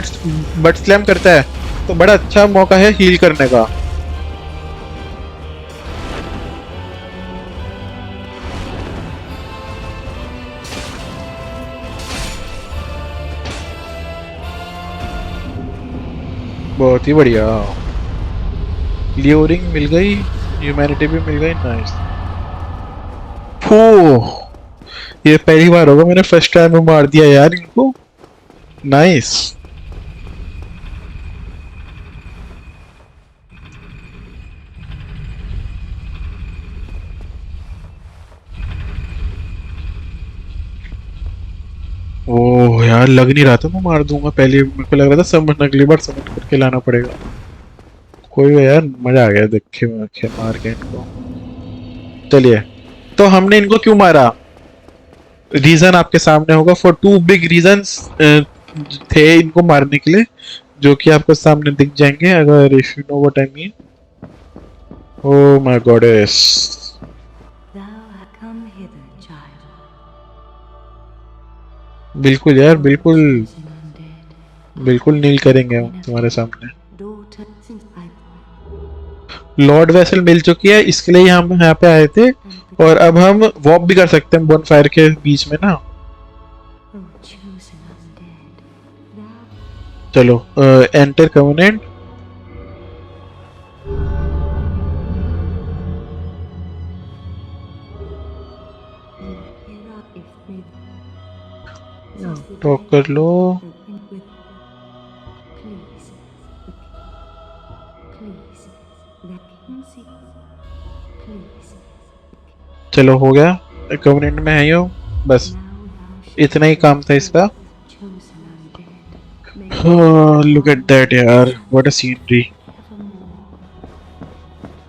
Speaker 1: बट स्लैम करता है, तो बड़ा अच्छा मौका है हील करने का। बहुत ही बढ़िया। लियोरिंग मिल गई, ह्यूमैनिटी भी मिल गई, नाइस। ओह, ये पहली बार होगा मैंने फर्स्ट टाइम में मार दिया यार इनको। नाइस। ओह यार, लग नहीं रहा था मैं मार दूंगा, पहले मेरे को लग रहा था समन अगली बार समन करके लाना पड़ेगा। कोई भी यार, मजा आ गया देखे मार के इनको। चलिए, तो हमने इनको क्यों मारा, रीजन आपके सामने होगा। फॉर टू बिग रीजंस थे इनको मारने के लिए, जो कि आपको सामने दिख जाएंगे अगर if you know what I mean. Oh my goddess.
Speaker 3: Thou art come hither, child.
Speaker 1: बिल्कुल यार, बिल्कुल
Speaker 3: Chosen undead,
Speaker 1: बिल्कुल नील करेंगे हम तुम्हारे सामने।
Speaker 3: daughter since I
Speaker 1: lord vessel मिल चुकी है, इसके लिए हम यहाँ पे आए थे। और अब हम वॉक भी कर सकते हैं बोन फायर के बीच में ना।
Speaker 3: oh chosen undead, thou
Speaker 1: चलो, enter covenant.
Speaker 3: here art if with
Speaker 1: talk कर लो।
Speaker 3: open with please, please, that king seeks, please,
Speaker 1: चलो हो गया, कवनेंट में है ये बस।
Speaker 3: now thou shalt
Speaker 1: इतना ही काम था इसका।
Speaker 3: chosen undead, may
Speaker 1: look at that यार, what a scenery,
Speaker 3: evermore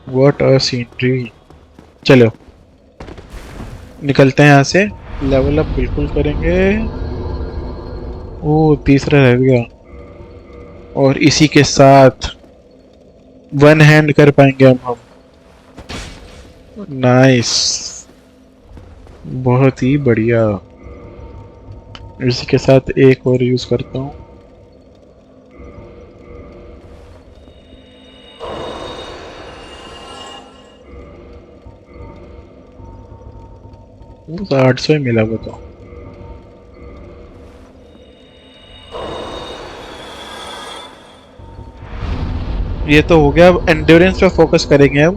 Speaker 1: what a scenery. चलो निकलते हैं यहाँ से, लेवल अप बिल्कुल करेंगे। ओ तीसरा रह गया, और इसी के साथ वन हैंड कर पाएंगे हम। नाइस, बहुत ही बढ़िया। इसी के साथ एक और यूज करता हूँ। वो 800 ही मिला बताओ। ये तो हो गया, अब एंड्योरेंस पे फोकस करेंगे अब।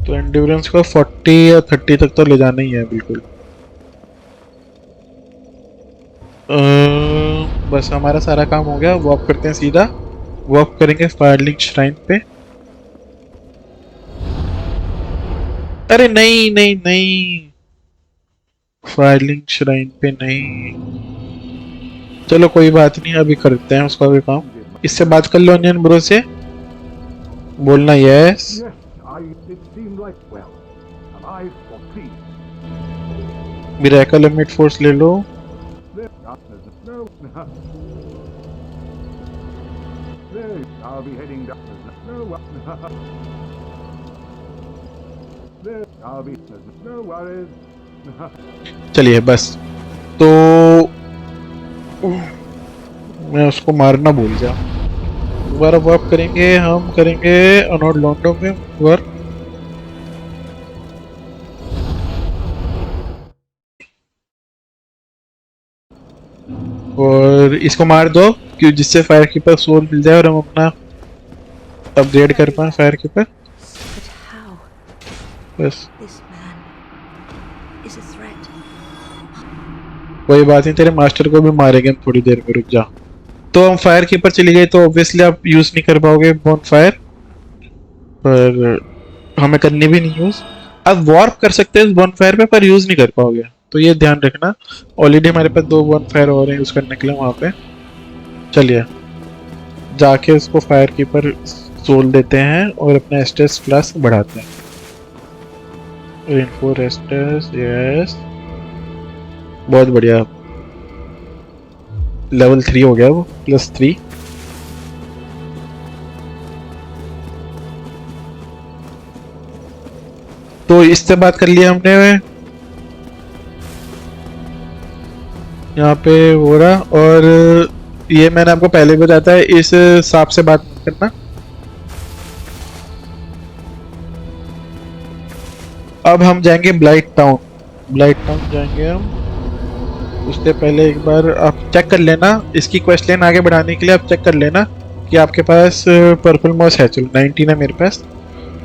Speaker 1: तो एंड्योरेंस को 40 या 30 तक तो ले जाना ही है बिल्कुल। बस हमारा सारा काम हो गया, वॉक करते हैं सीधा। वॉक करेंगे फायरलिंग श्राइन पे। अरे नहीं नहीं नहीं, फायरलिंग श्राइन पे नहीं। चलो कोई बात नहीं, अभी करते हैं उसका भी काम। इससे बात कर लो अनियन ब्रो से, बोलना yes.
Speaker 2: Yes, it seemed like, well, alive for peace.
Speaker 1: Miracle emit force ले लो।
Speaker 2: There, no. There, I'll be heading down. No, there, I'll be. No worries.
Speaker 1: चलिए बस, तो मैं उसको मारना भूल जा। दोबारा वर्क करेंगे, हम करेंगे अनोड लॉन्डो में वर्क। और इसको मार दो, क्यों, जिससे फायर कीपर सोल मिल जाए और हम अपना अपग्रेड कर पाए फायर कीपर।
Speaker 3: but how
Speaker 1: बस
Speaker 3: this man is a threat.
Speaker 1: कोई बात नहीं, तेरे मास्टर को भी मारेंगे हम थोड़ी देर में, रुक जा। तो हम फायर कीपर चली गई तो ऑब्वियसली आप यूज नहीं कर पाओगे बोन फायर, पर हमें करनी भी नहीं यूज। अब वॉर्प कर सकते हैं इस बोन फायर पे, पर यूज नहीं कर पाओगे, तो ये ध्यान रखना। ऑलरेडी हमारे पास 2 बोन फायर और हैं यूज करने के लिए वहाँ पे। चलिए जाके उसको फायर कीपर सोल देते हैं और अपना एस्टेस प्लस बढ़ाते हैं। रेनफोर एस्टेस, यस, बहुत बढ़िया। लेवल 3 हो गया वो, +3। तो इससे बात कर लिया हमने, यहाँ पे हो रहा। और ये मैंने आपको पहले भी बताया था, इस सांप से बात मत करना। अब हम जाएंगे ब्लाइट टाउन। ब्लाइट टाउन जाएंगे हम, उससे पहले एक बार आप चेक कर लेना, इसकी क्वेस्ट लाइन आगे बढ़ाने के लिए आप चेक कर लेना कि आपके पास पर्पल मॉस है, चलो 19 है मेरे पास,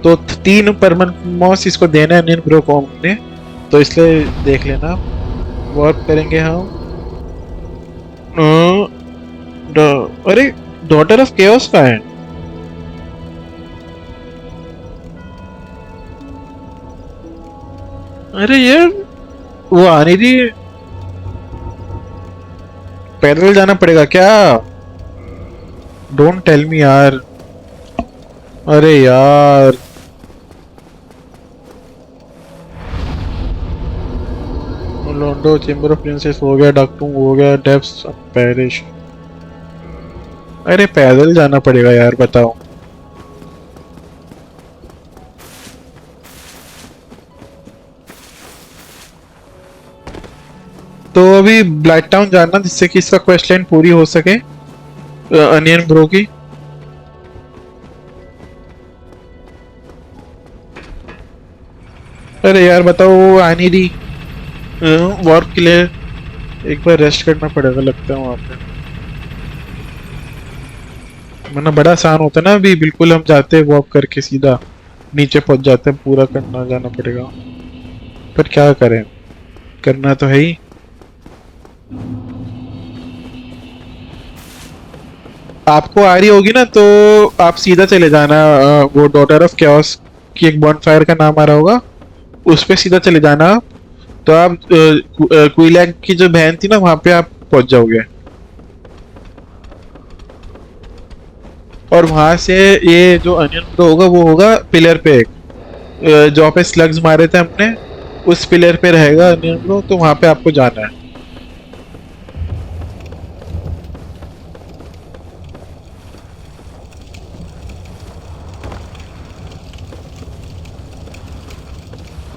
Speaker 1: तो 3 पर्पल मॉस इसको देना है अनियन ब्रो को हमने, तो इसलिए देख लेना। वर्क करेंगे हम। अरे डॉटर ऑफ केओस का है। अरे यार वो आनी थी, पैदल जाना पड़ेगा क्या? डोंट टेल मी यार। अरे यार लोंडो चेंबर ऑफ प्रिंसेस हो गया, डॉक्टू हो गया, डेप्स ऑफ पेरिश। अरे पैदल जाना पड़ेगा यार, बताओ। तो अभी ब्लैक टाउन जाना जिससे कि इसका क्वेस्ट लाइन पूरी हो सके अनियन ब्रो की। अरे यार बताओ, वो आनी दी वॉर्प के लिए एक बार रेस्ट करना पड़ेगा लगता है वहां पे, वरना बड़ा आसान होता है ना। अभी बिल्कुल हम जाते हैं वॉक करके सीधा नीचे पहुंच जाते हैं, पूरा करना जाना पड़ेगा। पर क्या करें, करना तो है ही। आपको आ रही होगी ना तो आप सीधा चले जाना, वो डॉटर ऑफ कैओस की एक बॉनफायर का नाम आ रहा होगा, उस पे सीधा चले जाना आप। तो आप क्विलैग की जो बहन थी ना वहां पे आप पहुंच जाओगे, और वहां से ये जो अनियन ब्रो होगा वो होगा पिलर पे एक, जो पे स्लग्स मारे थे हमने उस पिलर पे रहेगा अनियन ब्रो, तो वहां पे आपको जाना है।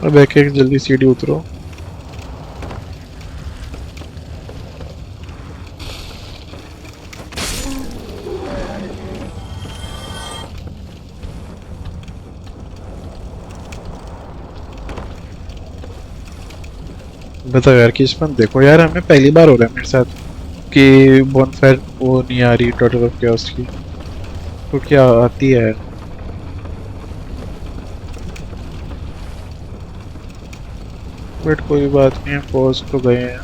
Speaker 1: अब एक एक जल्दी सीढ़ी उतरो। बताओ यार किस्मत देखो यार, हमें पहली बार हो रहा है मेरे साथ कि बॉनफायर वो नहीं आ रही टोटल ऑफ कैओस की, तो क्या आती है। बट कोई बात नहीं, पहुंच तो गए हैं।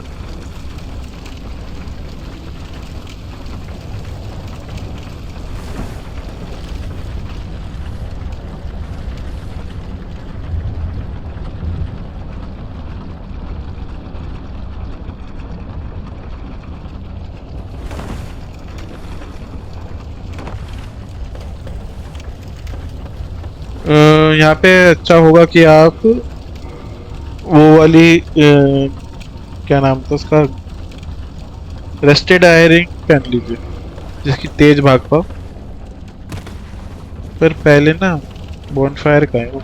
Speaker 1: यहाँ पे अच्छा होगा कि आप वो वाली क्या नाम था उसका, रेस्टेड आयरिंग पहन लीजिए जिसकी तेज भाग पाओ। पर पहले ना बॉनफायर का है वो,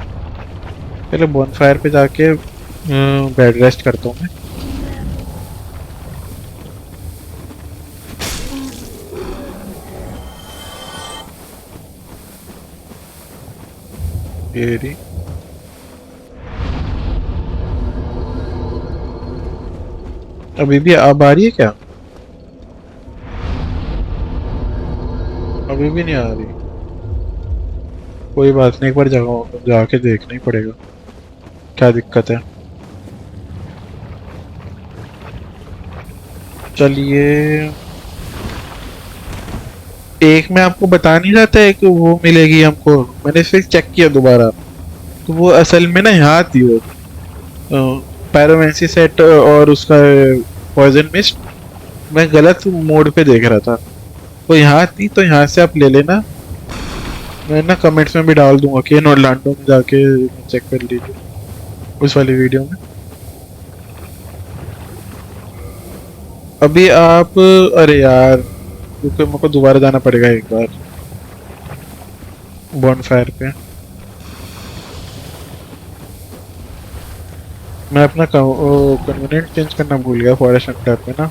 Speaker 1: पहले बॉनफायर पे जाके बेड रेस्ट करता हूँ मैं। ये रही। अभी भी अब आ रही है क्या? अभी भी नहीं आ रही। कोई बात नहीं, एक बार जगह जाके देखना ही पड़ेगा क्या दिक्कत है। चलिए, एक मैं आपको बता नहीं रहा था कि वो मिलेगी हमको, मैंने फिर चेक किया दोबारा, तो वो असल में ना यहाँ थी वो पायरोमेंसी सेट और उसका पॉइजन मिस्ट, मैं गलत मोड पे देख रहा था। वो यहाँ थी तो यहाँ से आप ले लेना, मैं ना कमेंट्स में भी डाल दूंगा कि नॉर्लांडो में जाके चेक कर लीजिए उस वाली वीडियो में। अभी आप, अरे यार क्योंकि मेरे को दोबारा जाना पड़ेगा एक बार बॉनफायर पे। मैं अपना कन्वीनियंट चेंज करना भूल गया फॉरेस्ट अंडर पे ना।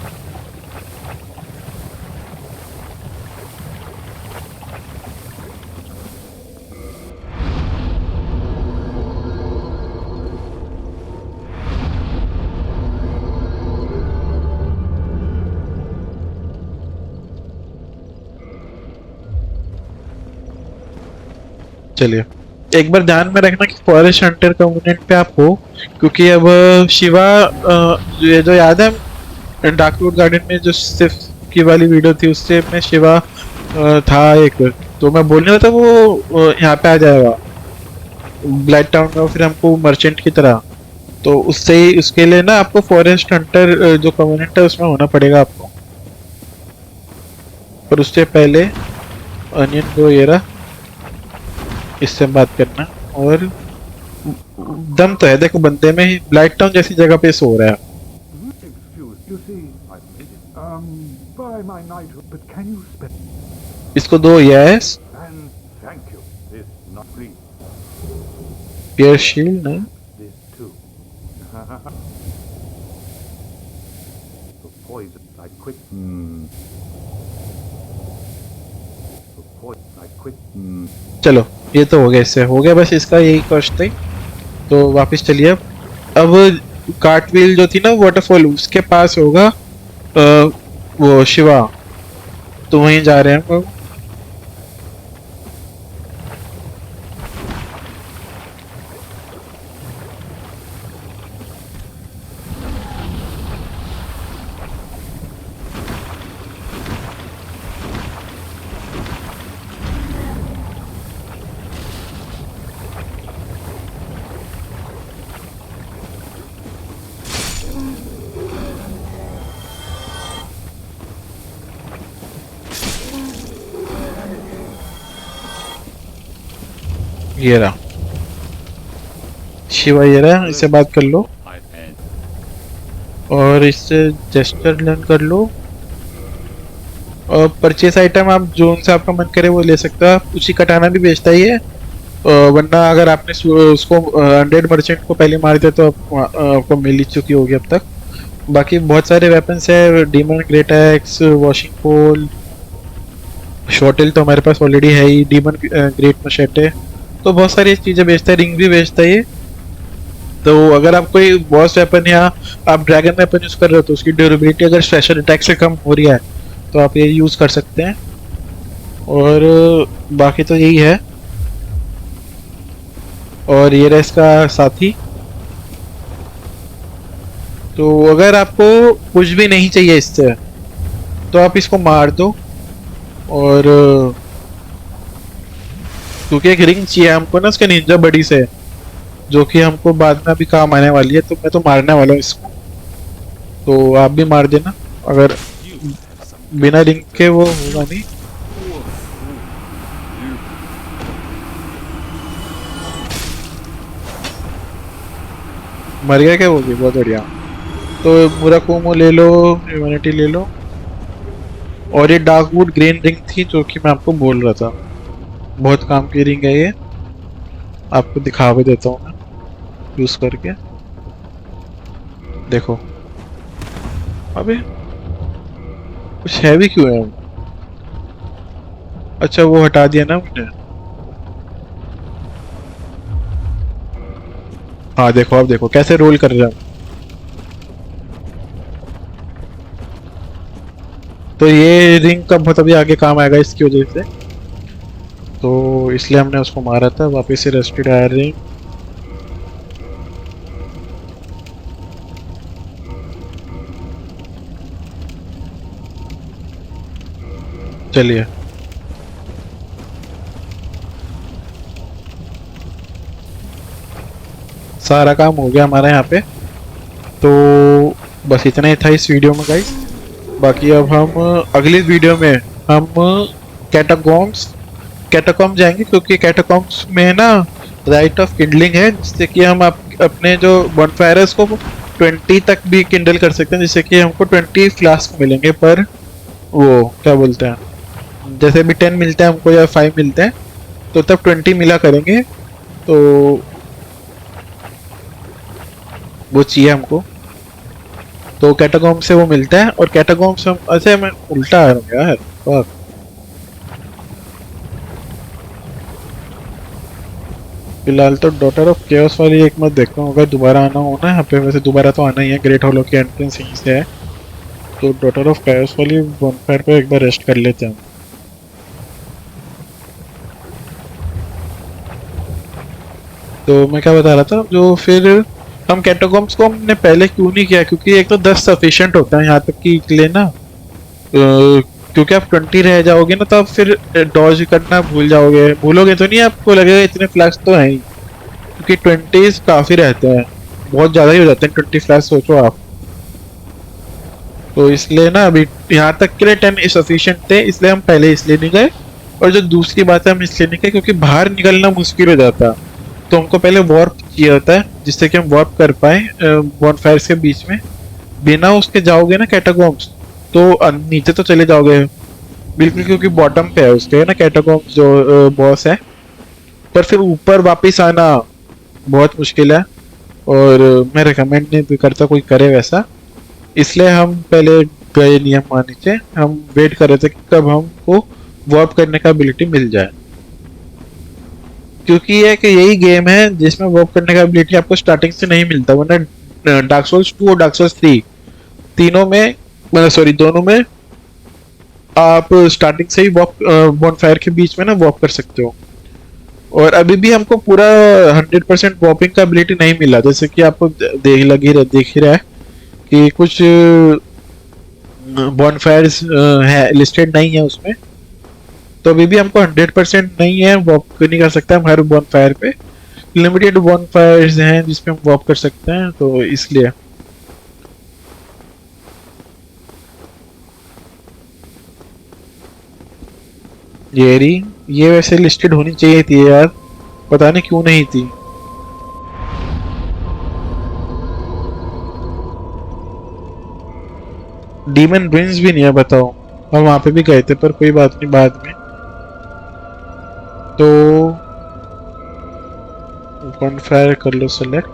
Speaker 1: चलिए, एक बार ध्यान में रखना कि फॉरेस्ट हंटर कम्युनिट पे आप हो, क्योंकि अब शिवा ये जो याद है डार्कवुड गार्डन में जो सिर्फ की वाली वीडियो थी, उससे में शिवा था एक, तो मैं बोलने वाला था वो यहाँ पे आ जाएगा ब्लैक टाउन में, फिर हमको मर्चेंट की तरह। तो उससे ही उसके लिए ना आपको फॉरेस्ट हंटर जो कम्युनिटी है उसमें होना पड़ेगा आपको। पर उससे पहले अनियन को ये रहा, इससे बात करना। और दम तो है देखो बंदे में ही, ब्लैक टाउन जैसी जगह पे सो रहा है।
Speaker 2: Excuse, you see, I made it. By my knighthood, but can you spend?
Speaker 1: इसको दो yes,
Speaker 2: And thank you. This not free.
Speaker 1: पियर शील्ड नहीं।
Speaker 2: This too. For poison, I quit. For poison, I quit.
Speaker 1: चलो ये तो हो गया, इससे हो गया, बस इसका यही कॉस्ट थी। तो वापस चलिए। अब कार्टव्हील जो थी ना वाटरफॉल, उसके पास होगा वो शिवा, तो वहीं जा रहे हैं हम। ये रहा शिवा, ये रहा, इससे बात कर लो और इससे जेस्चर लर्न कर लो। और परचेस आइटम आप जो उनसे आपका मन करे वो ले सकते हो। आप उसी कटाना भी बेचता ही है, वरना अगर आपने उसको 100 मर्चेंट को पहले मार दिया तो आपको मिल ही चुकी होगी अब तक। बाकी बहुत सारे वेपन्स है, डीमन ग्रेट एक्स, वॉशिंग पोल, शॉर्टेल तो हमारे पास ऑलरेडी है ही, डीमन ग्रेट मशेटे, तो बहुत सारी चीज़ें बेचता है, रिंग भी बेचता है ये। तो अगर आप कोई बॉस वेपन या आप ड्रैगन वेपन यूज़ कर रहे हो तो उसकी ड्यूरेबिलिटी अगर स्पेशल अटैक से कम हो रही है तो आप ये यूज़ कर सकते हैं। और बाकी तो यही है। और ये रहा इसका साथी। तो अगर आपको कुछ भी नहीं चाहिए इससे तो आप इसको मार दो। और क्योंकि एक रिंग चाहिए हमको ना उसके निंजा बड़ी से, जो कि हमको बाद में अभी काम आने वाली है, तो मैं तो मारने वाला हूँ इसको। तो आप भी मार देना, अगर बिना रिंग के वो होगा नहीं। मर गया क्या वो भी, बहुत बढ़िया। तो मुराकुमो ले लो, ह्यूमैनिटी ले लो। और ये डार्कवुड ग्रीन रिंग थी जो कि मैं आपको बोल रहा था, बहुत काम की रिंग है ये, आपको दिखा भी देता हूँ मैं यूज करके। देखो अबे कुछ हैवी क्यों है? अच्छा वो हटा दिया ना मैंने। हाँ देखो, अब देखो कैसे रोल कर रहा हूँ। तो ये रिंग का बहुत अभी आगे काम आएगा इसकी वजह से, तो इसलिए हमने उसको मारा था। वापस से रेस्टेड आयर रिंग। चलिए सारा काम हो गया हमारा यहाँ पे। तो बस इतना ही था इस वीडियो में गाइस। बाकी अब हम अगली वीडियो में हम कैटाकॉम जाएंगे, क्योंकि कैटाकॉम्स में ना राइट ऑफ किंडलिंग है, जिससे कि हम अपने जो बॉनफायर है उसको 20 तक भी किंडल कर सकते हैं, जिससे कि हमको 20 फ्लास्क मिलेंगे पर वो क्या बोलते हैं, जैसे भी 10 मिलते हैं हमको या 5 मिलते हैं तो तब 20 मिला करेंगे। तो वो चाहिए हमको, तो कैटाकॉम से वो मिलता है। और कैटाकॉम से हम ऐसे मैं उल्टा आ रहा हूँ यार, fuck। फिलहाल तो डॉटर ऑफ केओस वाली एक मत देखता हूँ, अगर दोबारा आना हो ना यहाँ पे, वैसे दोबारा तो आना ही है, ग्रेट हॉलो की एंट्रेंस यहीं से है। तो डॉटर ऑफ केओस वाली बॉनफायर पे एक बार रेस्ट कर लेते हैं। तो मैं क्या बता रहा था, जो फिर हम कैटाकॉम्ब्स को हमने पहले क्यों नहीं किया, क्योंकि एक तो 10 सफिशिएंट होता है यहाँ तक कि लेना, क्योंकि आप 20 रह जाओगे ना तो आप फिर डॉज करना भूलोगे तो नहीं, आपको लगेगा इतने फ्लैग्स तो हैं ही, क्योंकि 20 काफ़ी रहते हैं, बहुत ज़्यादा ही हो जाते हैं 20 फ्लैग्स, सोचो आप। तो इसलिए ना अभी यहाँ तक के लिए 10 सफिशिएंट थे, इसलिए हम पहले इसलिए नहीं गए। और जो दूसरी बात है, हम इसलिए नहीं गए क्योंकि बाहर निकलना मुश्किल हो जाता, तो हमको पहले वार्प चाहिए होता है जिससे कि हम वार्प कर पाए बॉनफायर्स के बीच में। बिना उसके जाओगे ना कैटाकॉम्ब्स तो नीचे तो चले जाओगे बिल्कुल, क्योंकि बॉटम पे है उसके ना कैटाकॉम्ब्स जो बॉस है, पर फिर ऊपर वापस आना बहुत मुश्किल है, और मैं रिकमेंड नहीं करता कोई करे वैसा। इसलिए हम पहले गए नहीं हम नीचे, हम वेट कर रहे थे कि कब हमको वार्प करने का एबिलिटी मिल जाए, क्योंकि ये कि यही गेम है जिसमें वार्प करने का एबिलिटी आपको स्टार्टिंग से नहीं मिलता, वरना डार्क सोल्स 2 और डार्क सोल्स 3 तीनों में, सॉरी दोनों में आप स्टार्टिंग से ही वॉक बॉनफायर के बीच में ना वॉक कर सकते हो। और अभी भी हमको पूरा 100% वॉपिंग का एबिलिटी नहीं मिला, जैसे कि आपको देख ही रहा है कि कुछ बॉनफायर्स है लिस्टेड नहीं है उसमें, तो अभी भी हमको 100% नहीं है, वॉक नहीं कर सकते हम हर बॉनफायर पे, लिमिटेड बॉनफायर्स हैं जिसपे हम वॉक कर सकते हैं, तो इसलिए। ये वैसे लिस्टेड होनी चाहिए थी यार, पता नहीं क्यों नहीं थी। डीमन ब्रिंस भी नहीं है, बताओ, हम वहां पे भी गए थे, पर कोई बात नहीं, बाद में। तो बॉनफायर कर लो सेलेक्ट,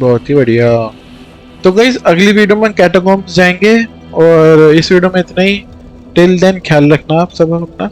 Speaker 1: बहुत ही बढ़िया। तो गाइस अगली वीडियो में कैटाकॉम्ब्स जाएंगे, और इस वीडियो में इतना ही। टिल देन ख्याल रखना आप सब अपना।